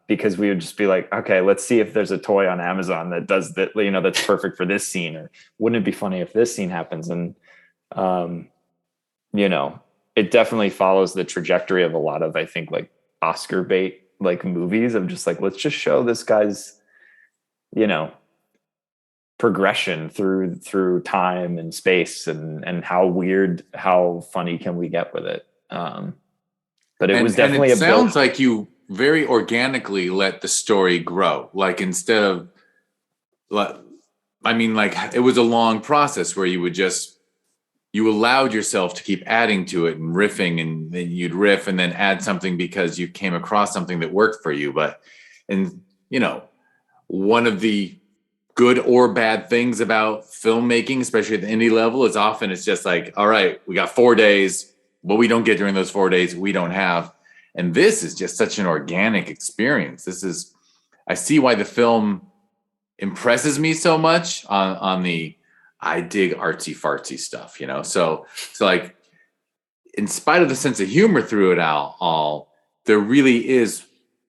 C: because we would just be like, okay, let's see if there's a toy on Amazon that does that, that's perfect for this scene. Or wouldn't it be funny if this scene happens? And, it definitely follows the trajectory of a lot of, I think, like Oscar bait, like movies of just like, let's just show this guy's, progression through time and space and how funny can we get with it. But it was definitely
A: it sounds like you very organically let the story grow. Like instead of, it was a long process where you allowed yourself to keep adding to it and riffing, and then you'd riff and then add something because you came across something that worked for you. One of the good or bad things about filmmaking, especially at the indie level, is often it's just like, all right, we got 4 days. What we don't get during those 4 days, we don't have. And this is just such an organic experience. I see why the film impresses me so much on the, I dig artsy fartsy stuff, So like, in spite of the sense of humor through it all, there really is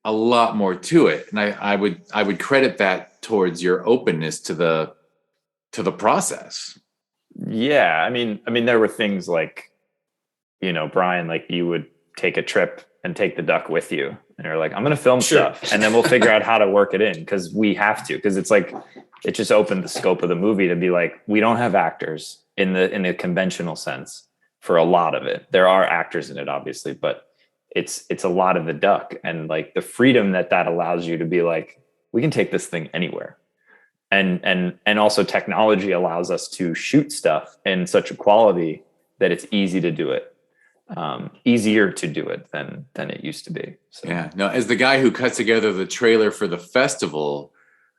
A: a lot more to it. And I would credit that towards your openness to the process.
C: Yeah. I mean, there were things like, Brian, like you would take a trip and take the duck with you. And you're like, I'm going to film stuff and then we'll figure out how to work it in. Cause we have to, cause it's like, it just opened the scope of the movie to be like, we don't have actors in the conventional sense for a lot of it. There are actors in it, obviously, but it's a lot of the duck and like the freedom that allows you to be like, we can take this thing anywhere. And also technology allows us to shoot stuff in such a quality that it's easy to do it. Easier to do it than it used to be. So.
A: Yeah. No, as the guy who cut together the trailer for the festival,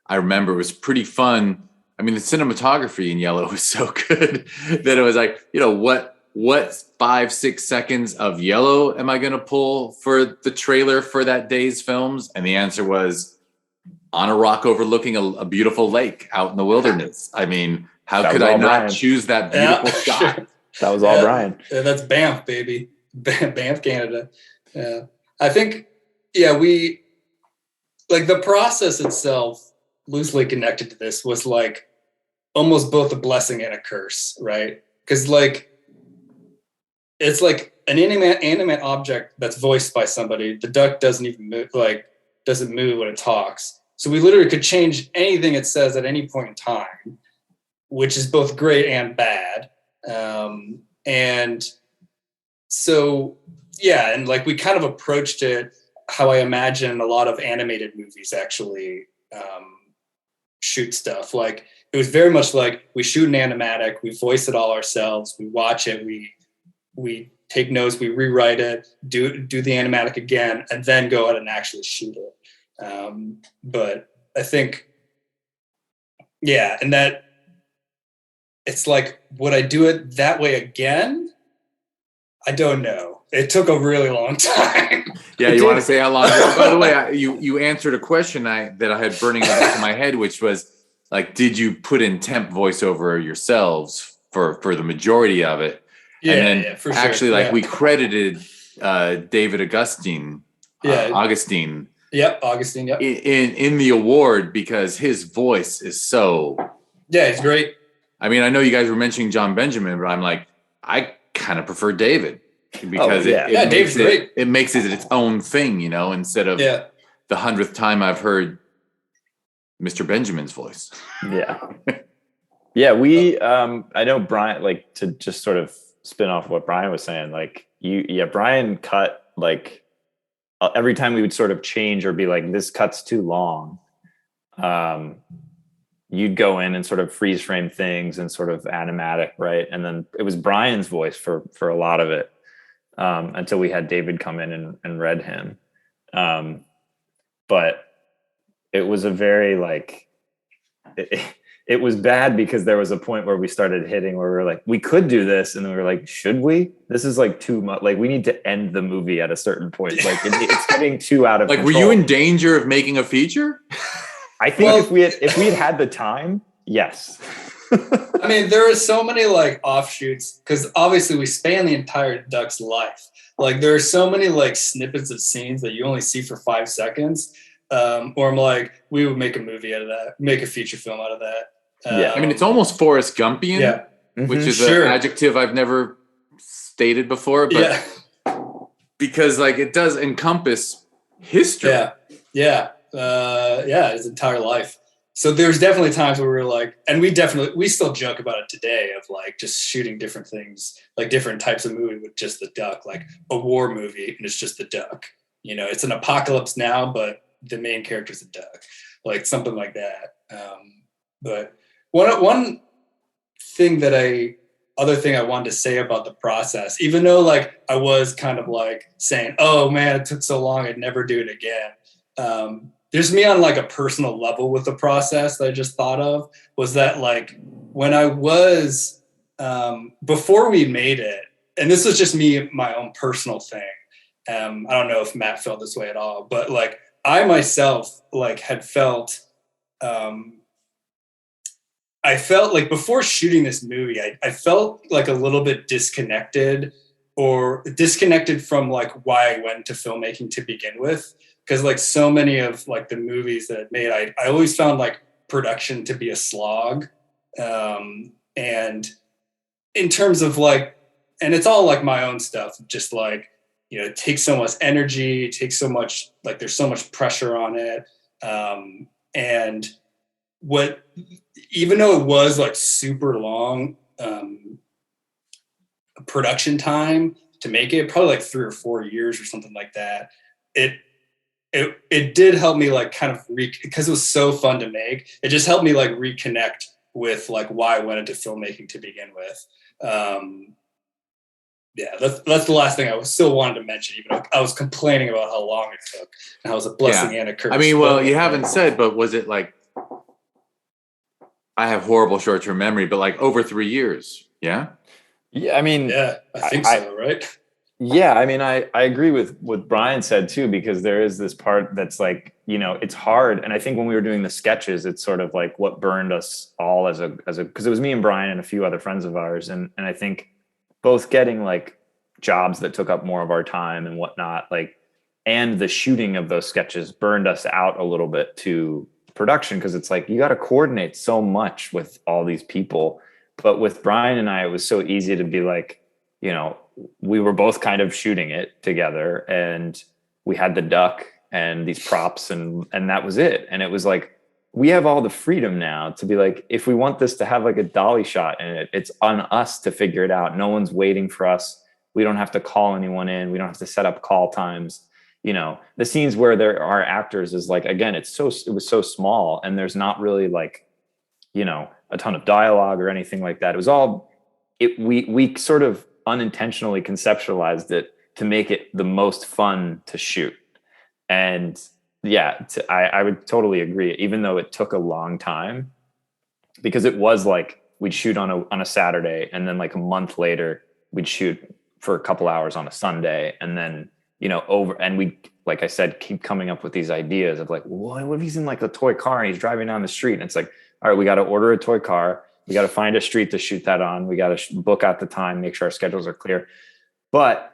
A: I remember it was pretty fun. I mean, the cinematography in Yellow was so good that it was like, what 5-6 seconds of yellow am I going to pull for the trailer for that day's films? And the answer was on a rock overlooking a beautiful lake out in the wilderness. I mean, how could I not choose that beautiful shot?
C: Sure. That was all Brian.
D: Yeah, that's Banff, baby. Banff, Canada. Yeah. I think, we, like, the process itself, loosely connected to this, was like almost both a blessing and a curse, right? Because, like, it's like an animate object that's voiced by somebody. The duck doesn't even move, doesn't move when it talks. So we literally could change anything it says at any point in time, which is both great and bad. And so, and like we kind of approached it how I imagine a lot of animated movies actually shoot stuff. Like, it was very much like we shoot an animatic, we voice it all ourselves, we watch it, we take notes, we rewrite it, do the animatic again, and then go out and actually shoot it. But I think, and that it's like, would I do it that way again? I don't know. It took a really long time.
A: Yeah, you want to say how long? By the way, you answered a question that I had burning in the back of my head, which was like, did you put in temp voiceover yourselves for the majority of it?
D: Yeah,
A: and then
D: for
A: actually,
D: sure.
A: like, we credited David Agustín. Agustín.
D: Yep, Agustín. Yep.
A: In the award, because his voice is so.
D: Yeah, it's great.
A: I mean, I know you guys were mentioning John Benjamin, but I'm like, I kind of prefer David because
D: David's great.
A: It makes it its own thing, instead of the 100th time I've heard Mr. Benjamin's voice.
C: Yeah. Yeah, we I know Brian, like, to just sort of spin off what Brian was saying, like, Brian cut, like, every time we would sort of change or be like, this cut's too long, you'd go in and sort of freeze frame things and sort of animatic, right? And then it was Brian's voice for a lot of it, until we had David come in and read him. But it was a very, like, it was bad because there was a point where we started hitting where we were like, we could do this. And then we were like, should we? This is like too much. Like, we need to end the movie at a certain point. Like, it's getting too out of control.
A: Were you in danger of making a feature?
C: I think if we had the time, yes.
D: I mean, there are so many, like, offshoots, because obviously we span the entire duck's life. Like, there are so many, like, snippets of scenes that you only see for 5 seconds. Or I'm like, we would make a movie out of that, make a feature film out of that.
A: I mean, it's almost Forrest Gumpian, which is an adjective I've never stated before, but because, like, it does encompass history.
D: His entire life. So there's definitely times where we're like, and we still joke about it today, of like just shooting different things, like different types of movie with just the duck, like a war movie and it's just the duck. It's an apocalypse now, but the main character's a duck, like something like that. But one thing other thing I wanted to say about the process, even though, like, I was kind of like saying, oh man, it took so long, I'd never do it again. There's me on, like, a personal level with the process that I just thought of, was that, like, when I was, before we made it, and this was just me, my own personal thing. I don't know if Matt felt this way at all, but, like, I myself, like, had felt, I felt like before shooting this movie, I felt like a little bit disconnected from, like, why I went into filmmaking to begin with. Because, like, so many of, like, the movies that I made, I always found, like, production to be a slog. And in terms of, like, and it's all, like, my own stuff, just, like, it takes so much energy, it takes so much, like, there's so much pressure on it. And even though it was, like, super long production time to make it, probably like 3 or 4 years or something like that, it did help me, like, kind of because it was so fun to make. It just helped me, like, reconnect with, like, why I went into filmmaking to begin with. That's the last thing I still wanted to mention, even though I was complaining about how long it took, and how it was a blessing and a curse.
A: I mean, well, you haven't said, but was it, like, I have horrible short-term memory, but, like, over 3 years? Yeah.
C: Yeah, I mean,
D: Yeah, I think so, right?
C: yeah, I mean, I agree with what Brian said too, because there is this part that's like, it's hard. And I think when we were doing the sketches, it's sort of like what burned us all because it was me and Brian and a few other friends of ours. And I think both getting like jobs that took up more of our time and whatnot, like, and the shooting of those sketches burned us out a little bit to production. Cause it's like, you got to coordinate so much with all these people. But with Brian and I, it was so easy to be like, we were both kind of shooting it together, and we had the duck and these props and that was it. And it was like, we have all the freedom now to be like, if we want this to have like a dolly shot in it, it's on us to figure it out. No one's waiting for us. We don't have to call anyone in. We don't have to set up call times. The scenes where there are actors is like, again, it was so small, and there's not really like, a ton of dialogue or anything like that. It was all we sort of unintentionally conceptualized it to make it the most fun to shoot. And yeah, I would totally agree, even though it took a long time, because it was like we'd shoot on a Saturday, and then like a month later we'd shoot for a couple hours on a Sunday, and then and we, like I said, keep coming up with these ideas of like, what if he's in like a toy car and he's driving down the street, and it's like, all right, we got to order a toy car. We got to find a street to shoot that on. We got to book out the time, make sure our schedules are clear. But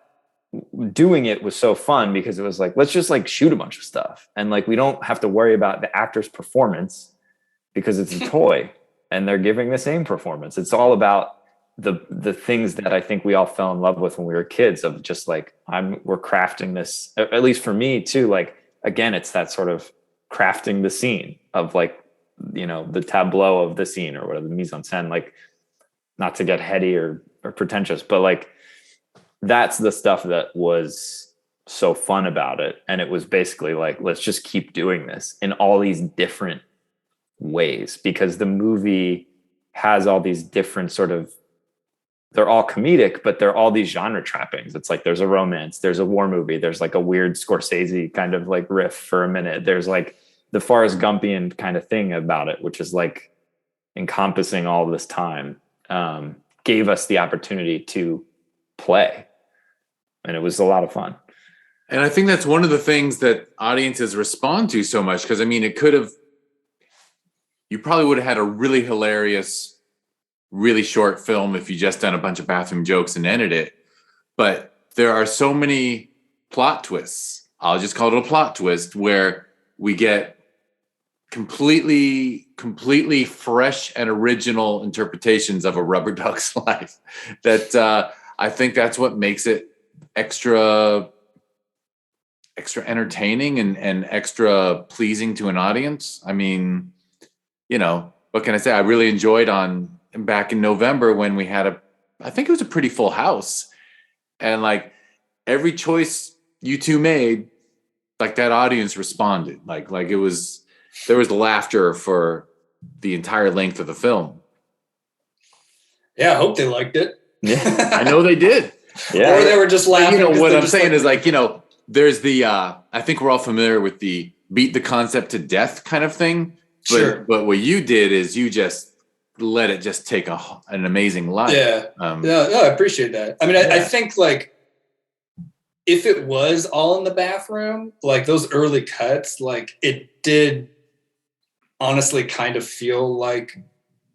C: doing it was so fun because it was like, let's just like shoot a bunch of stuff. And like, we don't have to worry about the actor's performance because it's a toy and they're giving the same performance. It's all about the things that I think we all fell in love with when we were kids, of just like, we're crafting this, at least for me too. Like, again, it's that sort of crafting the scene of like, the tableau of the scene or whatever, the mise en scène, like, not to get heady or pretentious, but like, that's the stuff that was so fun about it. And it was basically like, let's just keep doing this in all these different ways, because the movie has all these different they're all comedic, but they're all these genre trappings. It's like, there's a romance, there's a war movie, there's like a weird Scorsese kind of like riff for a minute. There's like the Forrest Gumpian kind of thing about it, which is like encompassing all this time, gave us the opportunity to play. And it was a lot of fun.
A: And I think that's one of the things that audiences respond to so much. Cause I mean, you probably would have had a really hilarious, really short film if you just done a bunch of bathroom jokes and ended it. But there are so many plot twists. I'll just call it a plot twist, where we get completely fresh and original interpretations of a rubber duck's life. That I think that's what makes it extra entertaining and extra pleasing to an audience. I mean, what can I say? I really enjoyed back in November when we had I think it was a pretty full house, and like every choice you two made, like that audience responded. Like there was laughter for the entire length of the film.
D: Yeah, I hope they liked it.
C: Yeah,
A: I know they did.
C: Yeah.
D: Or they were just laughing.
A: What I'm saying is like, there's the, I think we're all familiar with the beat the concept to death kind of thing. But,
D: sure.
A: But what you did is you just let it just take an amazing life.
D: Yeah. I appreciate that. I mean, I think like, if it was all in the bathroom, like those early cuts, like it did honestly kind of feel like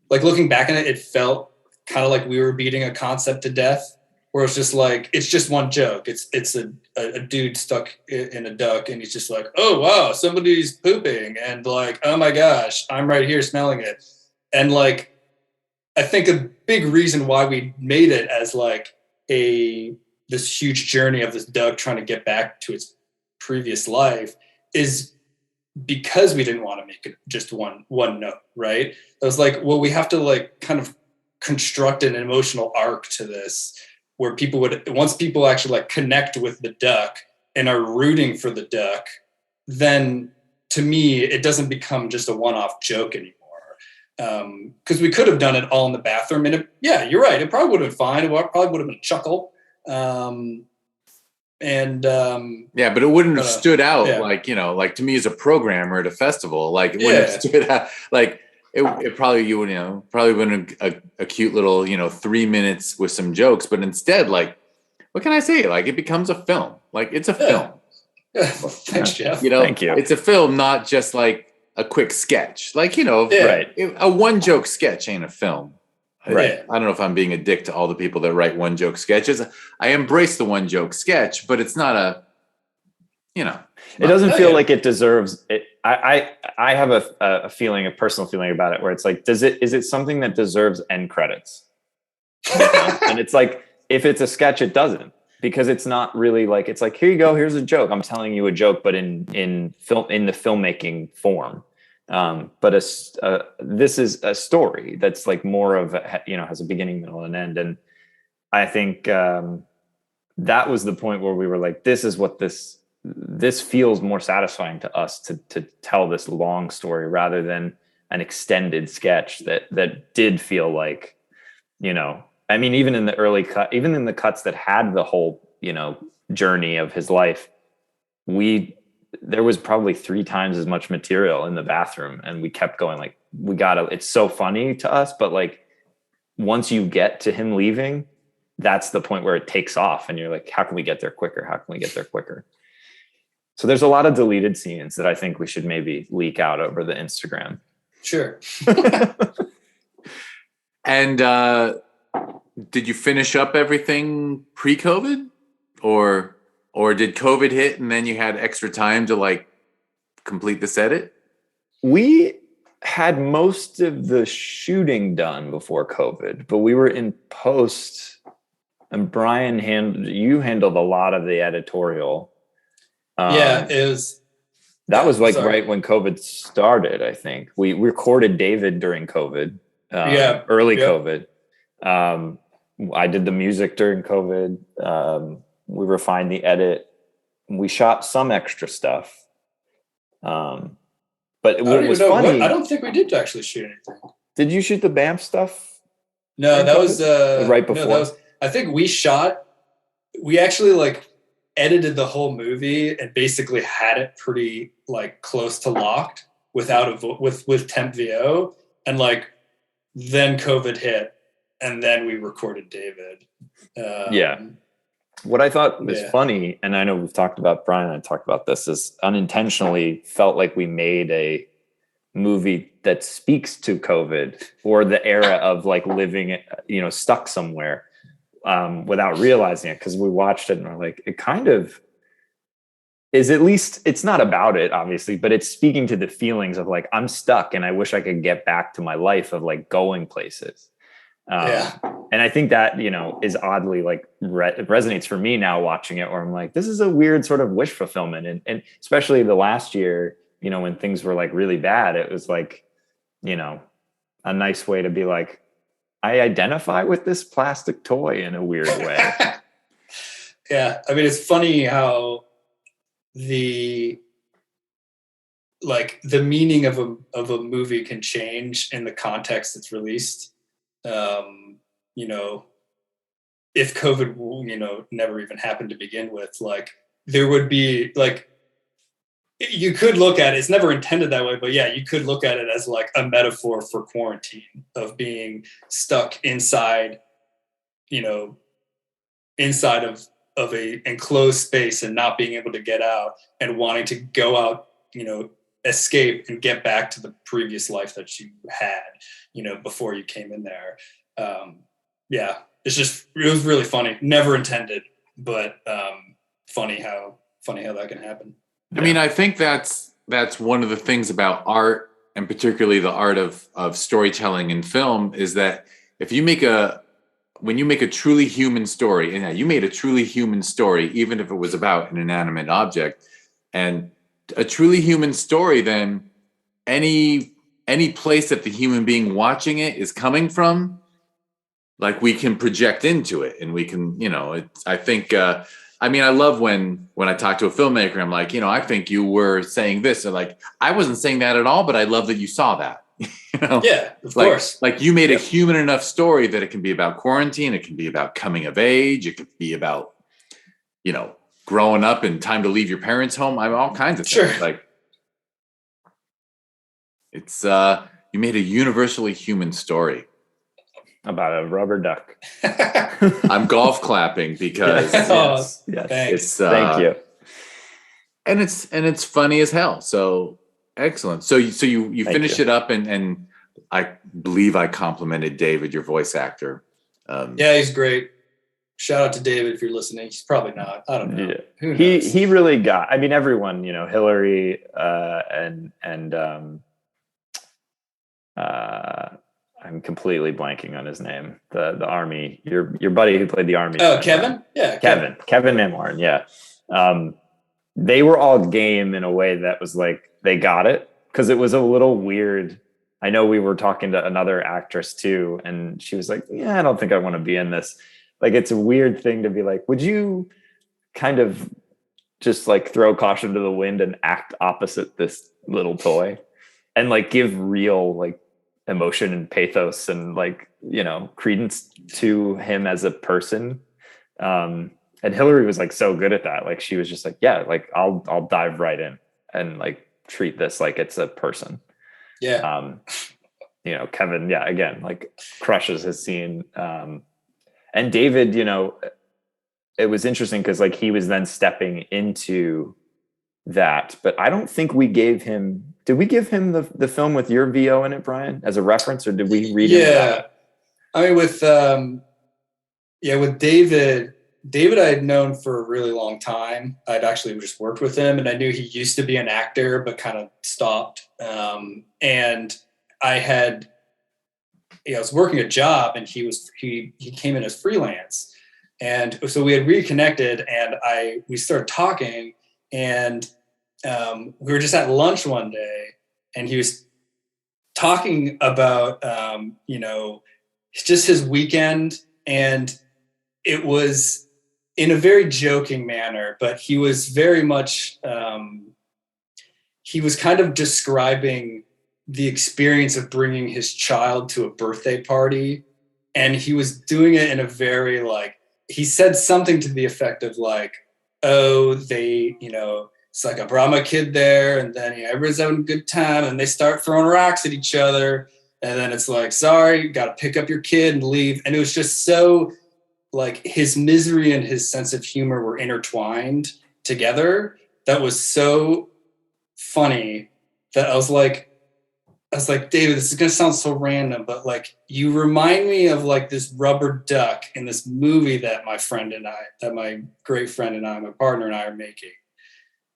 D: looking back on it, it felt kind of like we were beating a concept to death, where it's just like, it's just one joke. It's a dude stuck in a duck, and he's just like, oh, wow, somebody's pooping. And like, oh my gosh, I'm right here smelling it. And like, I think a big reason why we made it as like this huge journey of this duck trying to get back to its previous life is because we didn't want to make it just one note, right? I was like, well, we have to like kind of construct an emotional arc to this, where once people actually like connect with the duck and are rooting for the duck, then to me, it doesn't become just a one-off joke anymore. Because we could have done it all in the bathroom, and you're right, it probably would have been fine. It probably would have been a chuckle. But
A: it wouldn't have stood out like to me as a programmer at a festival, like it wouldn't have stood out. Like it probably, you know, probably been a cute little, you know, 3 minutes with some jokes, but instead, like, what can I say? Like, it becomes a film. Like, it's a film.
D: Yeah. Thanks, Jeff.
A: You know,
C: Thank you.
A: It's a film, not just like a quick sketch. Like, you know,
C: Right.
A: A one joke sketch ain't a film.
C: Right.
A: I don't know if I'm being a dick to all the people that write one joke sketches. I embrace the one joke sketch, but it's not a, you know,
C: it doesn't feel like it deserves it. I have a feeling, a personal feeling about it, where it's like, is it something that deserves end credits? You know? And it's like, if it's a sketch, it doesn't, because it's not really like, it's like, here you go, here's a joke. I'm telling you a joke, but in the filmmaking form. But this is a story that's like more of a, you know, has a beginning, middle, and end. And I think that was the point where we were like, this is what this feels more satisfying to us to tell this long story rather than an extended sketch that did feel like, you know, I mean, even in the early cut, even in the cuts that had the whole, you know, journey of his life, there was probably 3 times as much material in the bathroom, and we kept going like, it's so funny to us, but like, once you get to him leaving, that's the point where it takes off, and you're like, how can we get there quicker? How can we get there quicker? So there's a lot of deleted scenes that I think we should maybe leak out over the Instagram.
D: Sure.
A: And did you finish up everything pre-COVID, or did COVID hit and then you had extra time to like complete this edit?
C: We had most of the shooting done before COVID, but we were in post, and Brian handled a lot of the editorial.
D: It was.
C: That was like right when COVID started. I think we recorded David during COVID. Early COVID. I did the music during COVID. We refined the edit. We shot some extra stuff. But what was funny,
D: I don't think we did actually shoot anything.
C: Did you shoot the BAMF stuff?
D: No, that was
C: right before.
D: No, I think we actually like edited the whole movie and basically had it pretty like close to locked with temp VO, and like then COVID hit, and then we recorded David. What
C: I thought was funny, and I know we've talked about, Brian and I talked about this, is unintentionally felt like we made a movie that speaks to COVID or the era of like living, you know, stuck somewhere, without realizing it, because we watched it and we're like, it kind of is, at least it's not about it obviously, but it's speaking to the feelings of like, I'm stuck and I wish I could get back to my life of like going places. And I think that, you know, is oddly like it resonates for me now watching it, where I'm like, this is a weird sort of wish fulfillment. And especially the last year, you know, when things were like really bad, it was like, you know, a nice way to be like, I identify with this plastic toy in a weird way.
D: Yeah. I mean, it's funny how the meaning of a movie can change in the context it's released. You know, if COVID, you know, never even happened to begin with, like there would be like, you could look at it, it's never intended that way, but yeah, you could look at it as like a metaphor for quarantine, of being stuck inside, you know, inside of a enclosed space and not being able to get out and wanting to go out, you know, escape and get back to the previous life that you had, you know, before you came in there. It was really funny. Never intended, but funny how that can happen.
A: I mean, I think that's one of the things about art, and particularly the art of storytelling in film, is that when you make a truly human story, and you made a truly human story, even if it was about an inanimate object, and a truly human story, then any place that the human being watching it is coming from, like we can project into it, and we can, you know, I think, I mean, I love when I talk to a filmmaker, I'm like, you know, I think you were saying this, or like, I wasn't saying that at all, but I love that you saw that. You know?
D: Yeah, of course.
A: Like you made a human enough story that it can be about quarantine, it can be about coming of age, it could be about, you know, growing up and time to leave your parents' home. I mean, all kinds of things.
D: Sure.
A: Like it's made a universally human story
C: about a rubber duck.
A: I'm golf clapping because
C: Yes.
A: it's
C: Thank you.
A: and it's funny as hell. So excellent. So you finished it up, and I believe I complimented David, your voice actor.
D: Yeah, he's great. Shout out to David if you're listening. He's probably not. I don't know.
C: Yeah.
D: Who knows?
C: He really got. I mean, everyone, Hillary and I'm completely blanking on his name. The army, your buddy who played the army.
D: Oh, Kevin? Yeah,
C: Kevin Manwaring. Yeah. They were all game in a way that was like they got it, because it was a little weird. I know we were talking to another actress too, and she was like, "Yeah, I don't think I want to be in this." Like, it's a weird thing to be like, would you kind of just like throw caution to the wind and act opposite this little toy and like give real like emotion and pathos and like, credence to him as a person. And Hillary was like so good at that. Like, she was just like, yeah, like I'll dive right in and like treat this like it's a person.
D: Yeah.
C: Kevin, yeah, again, like crushes his scene. And David, it was interesting because like he was then stepping into that, but I don't think did we give him the film with your VO in it, Brian, as a reference, or did we read it?
D: Yeah. I mean, with David I had known for a really long time. I'd actually just worked with him, and I knew he used to be an actor, but kind of stopped. And I was working a job, and he came in as freelance. And so we had reconnected, and we started talking, and we were just at lunch one day, and he was talking about, just his weekend. And it was in a very joking manner, but he was very much, he was kind of describing the experience of bringing his child to a birthday party. And he was doing it in a very he said something to the effect of like, oh, it's like I brought my kid there, and then everyone's having a good time, and they start throwing rocks at each other. And then it's like, sorry, got to pick up your kid and leave. And it was just so like his misery and his sense of humor were intertwined together. That was so funny that I was like, David, this is going to sound so random, but like, you remind me of like this rubber duck in this movie that my great friend and I, my partner and I are making.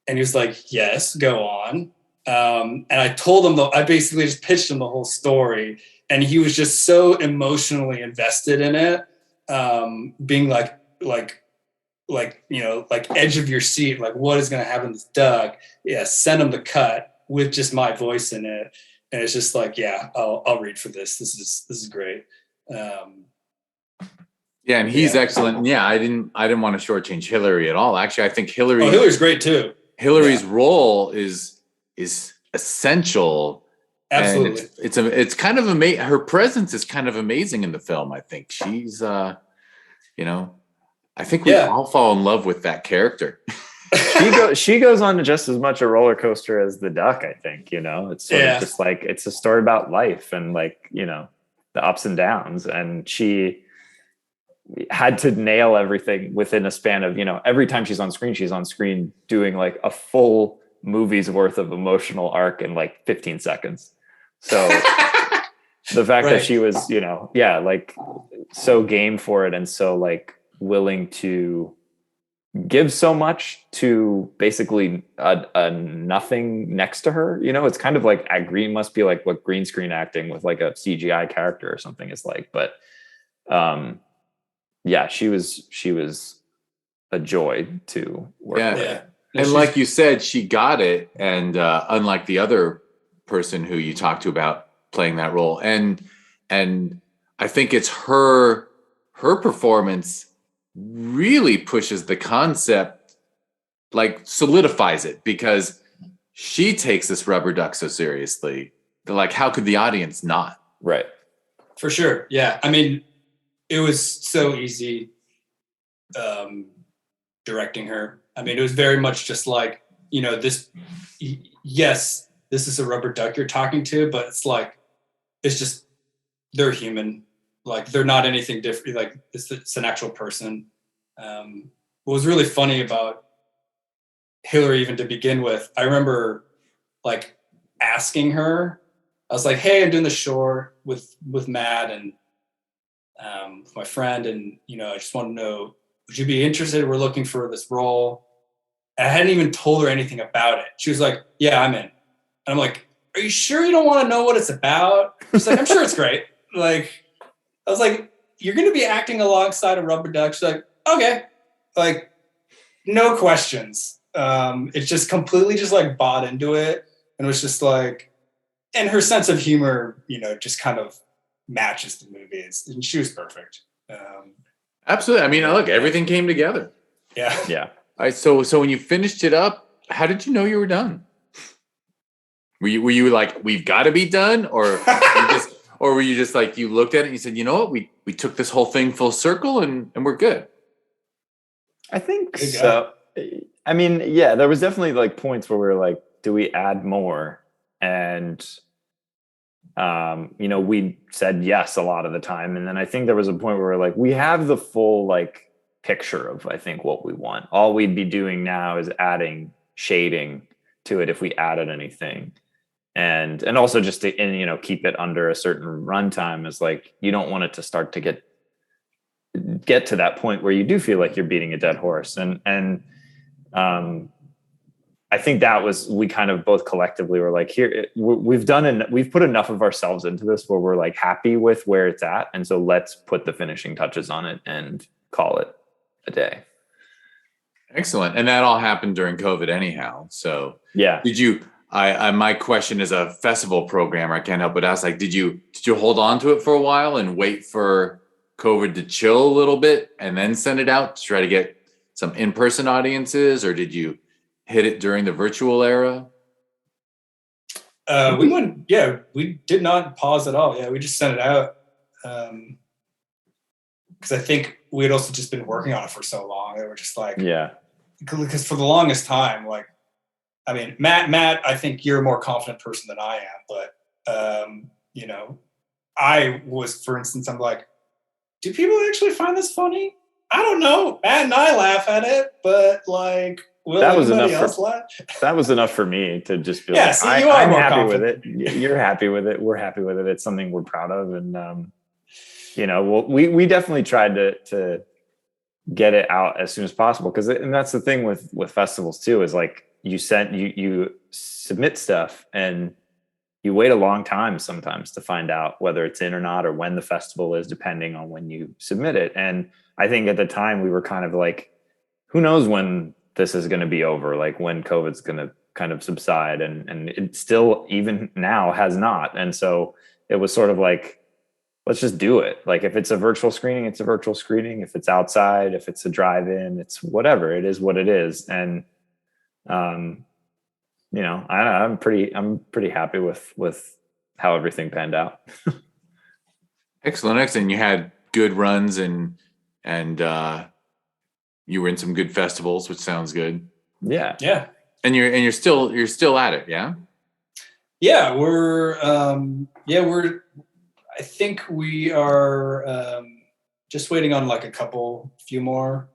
D: And he was like, yes, go on. And I told him, I basically just pitched him the whole story, and he was just so emotionally invested in it, being like edge of your seat, like what is going to happen to this duck? Yeah, send him the cut with just my voice in it. And it's just like, yeah, I'll read for this. This is great.
A: Yeah, and he's excellent. And yeah, I didn't want to shortchange Hillary at all. Actually, I think
D: Hillary's great too.
A: Hillary's role is essential.
D: Absolutely.
A: And it's kind of amazing. Her presence is kind of amazing in the film. I think she's, I think we all fall in love with that character.
C: She goes on to just as much a roller coaster as the duck, I think. It's sort of just like, it's a story about life and like, the ups and downs. And she had to nail everything within a span of, every time she's on screen doing like a full movie's worth of emotional arc in like 15 seconds. So the fact that she was, like so game for it and so like willing to give so much to basically a nothing next to her, it's kind of like must be like what green screen acting with like a CGI character or something is like. But she was a joy to work with.
A: Yeah. And like you said, she got it. And unlike the other person who you talked to about playing that role, and I think it's her performance really pushes the concept, like solidifies it, because she takes this rubber duck so seriously. Like, how could the audience not?
C: Right.
D: For sure. Yeah. I mean, it was so easy directing her. I mean, it was very much just like, this is a rubber duck you're talking to, but it's like, it's just, they're human. Like they're not anything different. Like it's an actual person. What was really funny about Hillary, even to begin with, I remember like asking her, I was like, hey, I'm doing the short with Matt and with my friend. And, I just want to know, would you be interested? We're looking for this role. And I hadn't even told her anything about it. She was like, yeah, I'm in. And I'm like, are you sure you don't want to know what it's about? She's like, I'm sure it's great. Like, I was like, you're going to be acting alongside a rubber duck. She's like, okay. Like, no questions. It's just completely just like bought into it. And it was just like, and her sense of humor, just kind of matches the movie. And she was perfect.
A: Absolutely. I mean, look, everything came together.
D: Yeah.
C: Yeah.
A: All right, so when you finished it up, how did you know you were done? Were you like, we've got to be done, or were you just like, you looked at it and you said, you know what, we took this whole thing full circle and we're good?
C: I think so. I mean, yeah, there was definitely like points where we were like, do we add more? And we said yes a lot of the time. And then I think there was a point where we're like, we have the full like picture of, I think, what we want. All we'd be doing now is adding shading to it if we added anything. And also just to, keep it under a certain runtime is like, you don't want it to start to get to that point where you do feel like you're beating a dead horse. And I think that was, we kind of both collectively were like, here, we've put enough of ourselves into this where we're like happy with where it's at. And so let's put the finishing touches on it and call it a day.
A: Excellent. And that all happened during COVID anyhow. So
C: yeah.
A: Did you, my question as a festival programmer, I can't help but ask, like, did you hold on to it for a while and wait for COVID to chill a little bit and then send it out to try to get some in-person audiences, or did you hit it during the virtual era?
D: We did not pause at all. Yeah, we just sent it out. Because I think we had also just been working on it for so long that we're just like,
C: yeah.
D: Because for the longest time, like, I mean, Matt, I think you're a more confident person than I am, but I was, for instance, I'm like, do people actually find this funny? I don't know. Matt and I laugh at it, but like, will anybody else laugh? That
C: was enough for me to just be
D: like, I'm
C: happy
D: confident
C: with it. You're happy with it. We're happy with it. It's something we're proud of. And, we definitely tried to get it out as soon as possible. And that's the thing with festivals too, is like you submit stuff and you wait a long time sometimes to find out whether it's in or not, or when the festival is, depending on when you submit it. And I think at the time we were kind of like, who knows when this is going to be over, like when COVID's going to kind of subside, and it still, even now, has not. And so it was sort of like, let's just do it. Like if it's a virtual screening, it's a virtual screening. If it's outside, if it's a drive-in, it's whatever. It is what it is. And I'm pretty happy with how everything panned out.
A: Excellent. You had good runs and you were in some good festivals, which sounds good.
C: Yeah.
D: Yeah.
A: And you're still at it. Yeah.
D: Yeah. I think we are just waiting on like few more,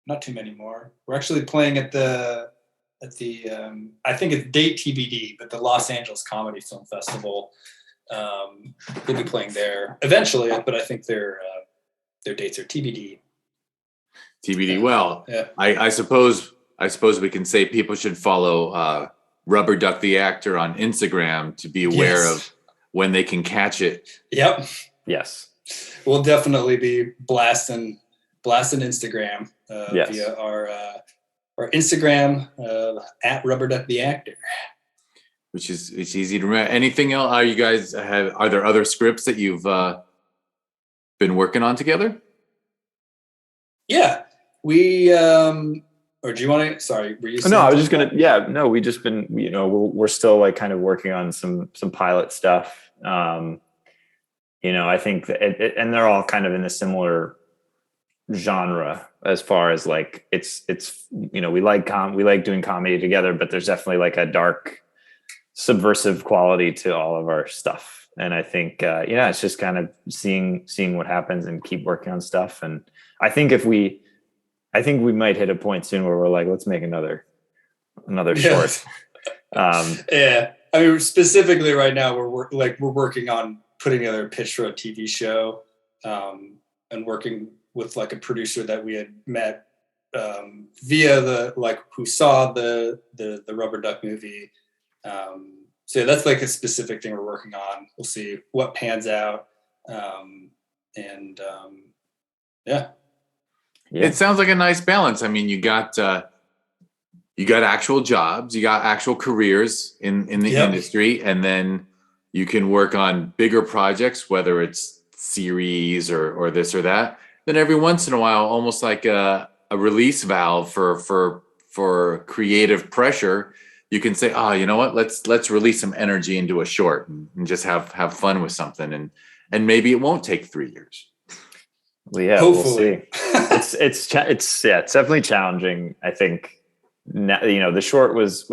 D: not too many more. We're actually playing at the I think it's date TBD, but the Los Angeles Comedy Film Festival. We'll be playing there eventually, but I think their dates are TBD.
A: TBD. Well,
D: yeah.
A: I suppose we can say people should follow Rubber Duck the Actor on Instagram to be aware of when they can catch it.
D: Yep.
C: Yes.
D: We'll definitely be blasting Instagram via our Instagram at Rubber Duck the Actor.
A: Which is, it's easy to remember. Anything else? Are there other scripts that you've been working on together?
D: Yeah. We or do you want to, sorry, were you saying?
C: No, I was just going to, we just been, we're still like kind of working on some pilot stuff. I think that and they're all kind of in a similar genre as far as like, it's we like doing comedy together, but there's definitely like a dark subversive quality to all of our stuff. And I think, it's just kind of seeing what happens and keep working on stuff. And I think we might hit a point soon where we're like, let's make another short.
D: Yeah. I mean, specifically right now, we're working on putting together a pitch for a TV show, and working with like a producer that we had met via who saw the Rubber Duck movie. So yeah, that's like a specific thing we're working on. We'll see what pans out. Yeah.
A: It sounds like a nice balance. I mean, you got actual jobs, you got actual careers in the industry, and then you can work on bigger projects, whether it's series or this or that. Then every once in a while, almost like a release valve for creative pressure, you can say, oh, you know what? Let's release some energy into a short and just have fun with something, and maybe it won't take 3 years.
C: Well, yeah, hopefully. We'll see. It's definitely challenging. I think the short was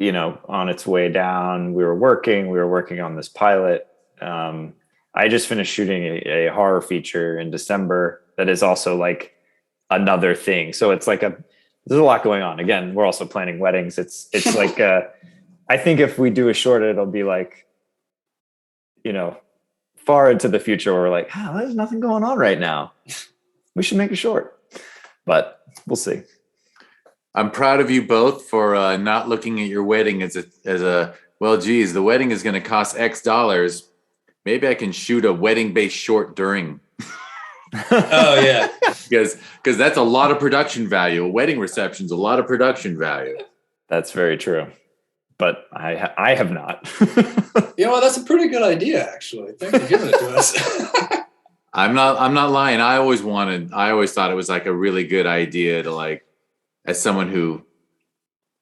C: on its way down. We were working on this pilot. I just finished shooting a horror feature in December that is also like another thing. So it's like there's a lot going on. Again, we're also planning weddings. It's like I think if we do a short, it'll be like, far into the future where we're like, there's nothing going on right now. We should make a short, but we'll see.
A: I'm proud of you both for not looking at your wedding as a well, geez, the wedding is going to cost X dollars. Maybe I can shoot a wedding-based short during.
D: Oh yeah,
A: because that's a lot of production value. A wedding reception's a lot of production value.
C: That's very true, but I have not.
D: That's a pretty good idea, actually. Thanks for giving it to us.
A: I'm not lying. I always thought it was like a really good idea to, like, as someone who,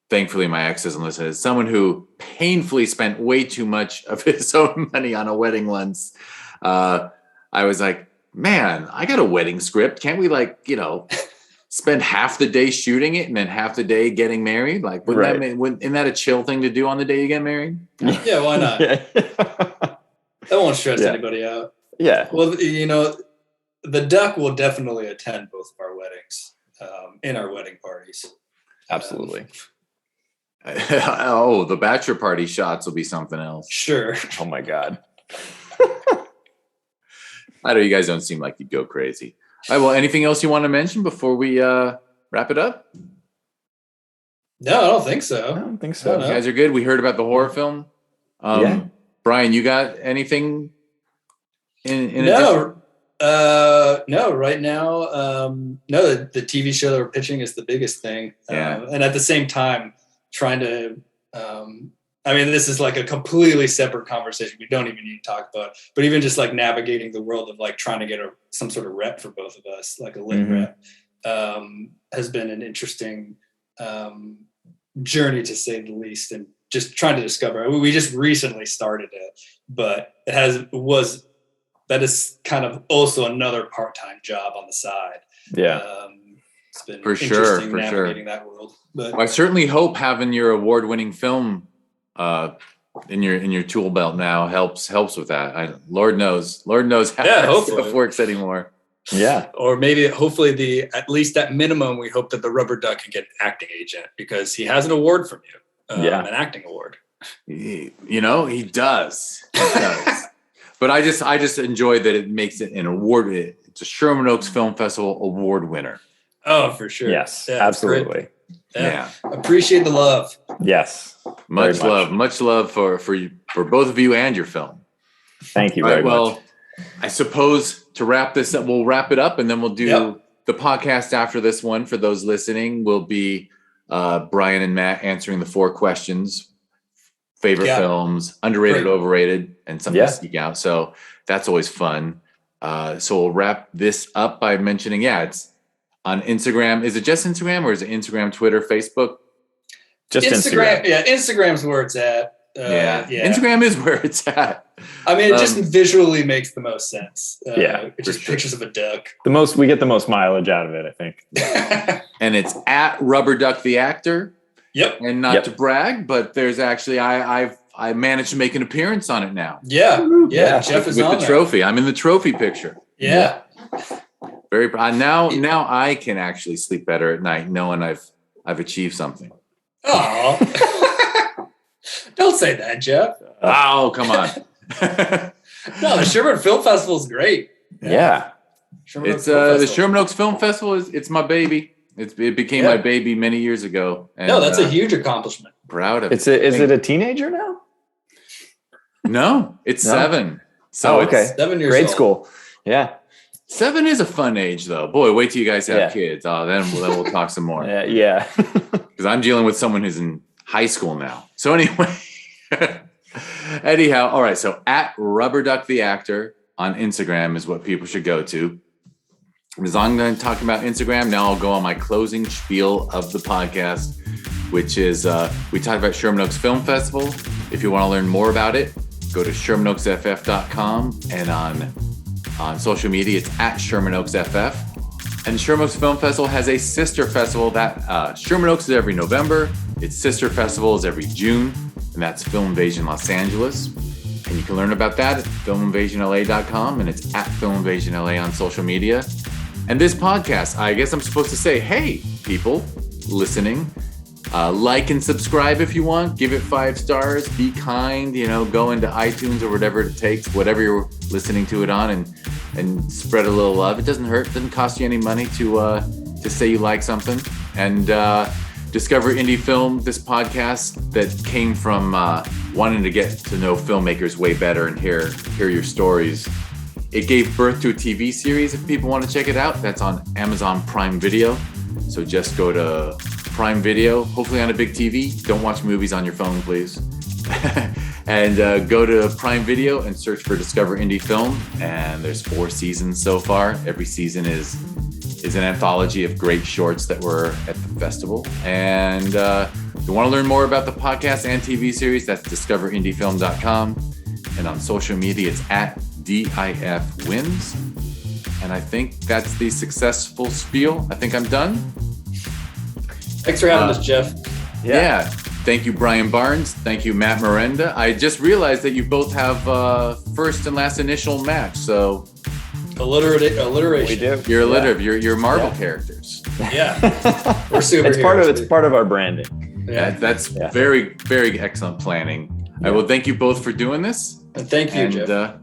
A: thankfully my ex doesn't listen, as someone who painfully spent way too much of his own money on a wedding once, I was like, man, I got a wedding script. Can't we spend half the day shooting it and then half the day getting married? Like, isn't that a chill thing to do on the day you get married?
D: Yeah, why not? That won't stress anybody out.
C: Yeah.
D: Well, the Duck will definitely attend both of our weddings, in our wedding parties.
C: Absolutely.
A: The bachelor party shots will be something else.
D: Sure.
C: Oh my God.
A: I know you guys don't seem like you'd go crazy. All right, well, anything else you want to mention before we wrap it up?
D: No, I don't think so.
C: I don't think so.
A: You guys are good. We heard about the horror film. Brian, you got anything in
D: No. No, right now, the TV show that we're pitching is the biggest thing. And at the same time, trying to, this is like a completely separate conversation we don't even need to talk about, but even just like navigating the world of like trying to get some sort of rep for both of us, like a lit rep, has been an interesting journey, to say the least, and just trying to discover. We just recently started it, but that is kind of also another part-time job on the side.
C: Yeah.
D: It's been
A: for
D: interesting
A: sure,
D: navigating that world. But
A: I certainly hope having your award-winning film in your tool belt now helps with that. Lord knows how that stuff works anymore.
C: Yeah.
D: Or maybe hopefully at least at minimum, we hope that the Rubber Duck can get an acting agent, because he has an award from you. An acting award.
A: He does. But I just enjoy that it makes it an award. It's a Sherman Oaks Film Festival award winner.
D: Oh, for sure.
C: Yes, absolutely.
D: Yeah. Appreciate the love.
C: Yes.
A: Much love for both of you and your film.
C: Thank you very much.
A: Well, I suppose to wrap this up, we'll wrap it up, and then we'll do the podcast after this one. For those listening, will be Brian and Matt answering the 4 questions. Favorite films, underrated, overrated, and something to seek out. So that's always fun. So we'll wrap this up by mentioning, it's on Instagram. Is it just Instagram, or is it Instagram, Twitter, Facebook?
C: Just Instagram.
D: Yeah, Instagram's where it's at.
A: Instagram is where it's at.
D: It just visually makes the most sense. It's just pictures of a duck.
C: We get the most mileage out of it, I think.
A: And it's at Rubber Duck the actor.
D: Yep.
A: And not to brag, but there's actually I managed to make an appearance on it now.
D: Yeah. Jeff is
A: with
D: on
A: the trophy. I'm in the trophy picture.
D: Yeah.
A: Very now I can actually sleep better at night knowing I've achieved something.
D: Oh. Don't say that, Jeff.
A: Oh, come on.
D: No, the Sherman Film Festival is great.
C: Yeah.
A: It's the Sherman Oaks Film Festival is my baby. It became my baby many years ago. And,
D: no, that's a huge accomplishment.
A: Proud of it.
C: Is it a teenager now?
A: No, it's 7.
C: So
A: okay.
C: It's
D: 7 years
C: grade
D: old.
C: school. Yeah.
A: 7 is a fun age, though. Boy, wait till you guys have kids. Oh, then we'll talk some more.
C: Yeah.
A: Because I'm dealing with someone who's in high school now. So anyway, anyhow, all right. So at Rubber Duck the Actor on Instagram is what people should go to. Because I'm going to talk about Instagram. Now I'll go on my closing spiel of the podcast, which is we talked about Sherman Oaks Film Festival. If you want to learn more about it, go to ShermanOaksFF.com, and on social media, it's at Sherman Oaks FF. And Sherman Oaks Film Festival has a sister festival that Sherman Oaks is every November. Its sister festival is every June, and that's Film Invasion Los Angeles. And you can learn about that at filminvasionla.com, and it's at Film Invasion LA on social media. And this podcast, I guess I'm supposed to say, hey, people listening, like and subscribe if you want. Give it 5 stars. Be kind. Go into iTunes or whatever it takes, whatever you're listening to it on, and spread a little love. It doesn't hurt. It doesn't cost you any money to say you like something. And Discover Indie Film, this podcast that came from wanting to get to know filmmakers way better and hear your stories. It gave birth to a TV series. If people want to check it out, that's on Amazon Prime Video. So just go to Prime Video, hopefully on a big TV. Don't watch movies on your phone, please. And go to Prime Video and search for Discover Indie Film. And there's 4 seasons so far. Every season is an anthology of great shorts that were at the festival. And if you want to learn more about the podcast and TV series, that's discoverindiefilm.com. And on social media, it's at DIF Wins. And I think that's the successful spiel. I think I'm done.
D: Thanks for having us, Jeff.
A: Yeah. Thank you, Brian Barnes. Thank you, Matt Merenda. I just realized that you both have first and last initial match. So
D: alliteration.
C: We do.
A: You're alliterative. You're Marvel characters.
D: Yeah. We're superheroes.
C: It's part of our branding.
A: Yeah. That's very, very excellent planning. I will thank you both for doing this.
D: And thank you, Jeff.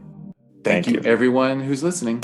A: Thank you, everyone who's listening.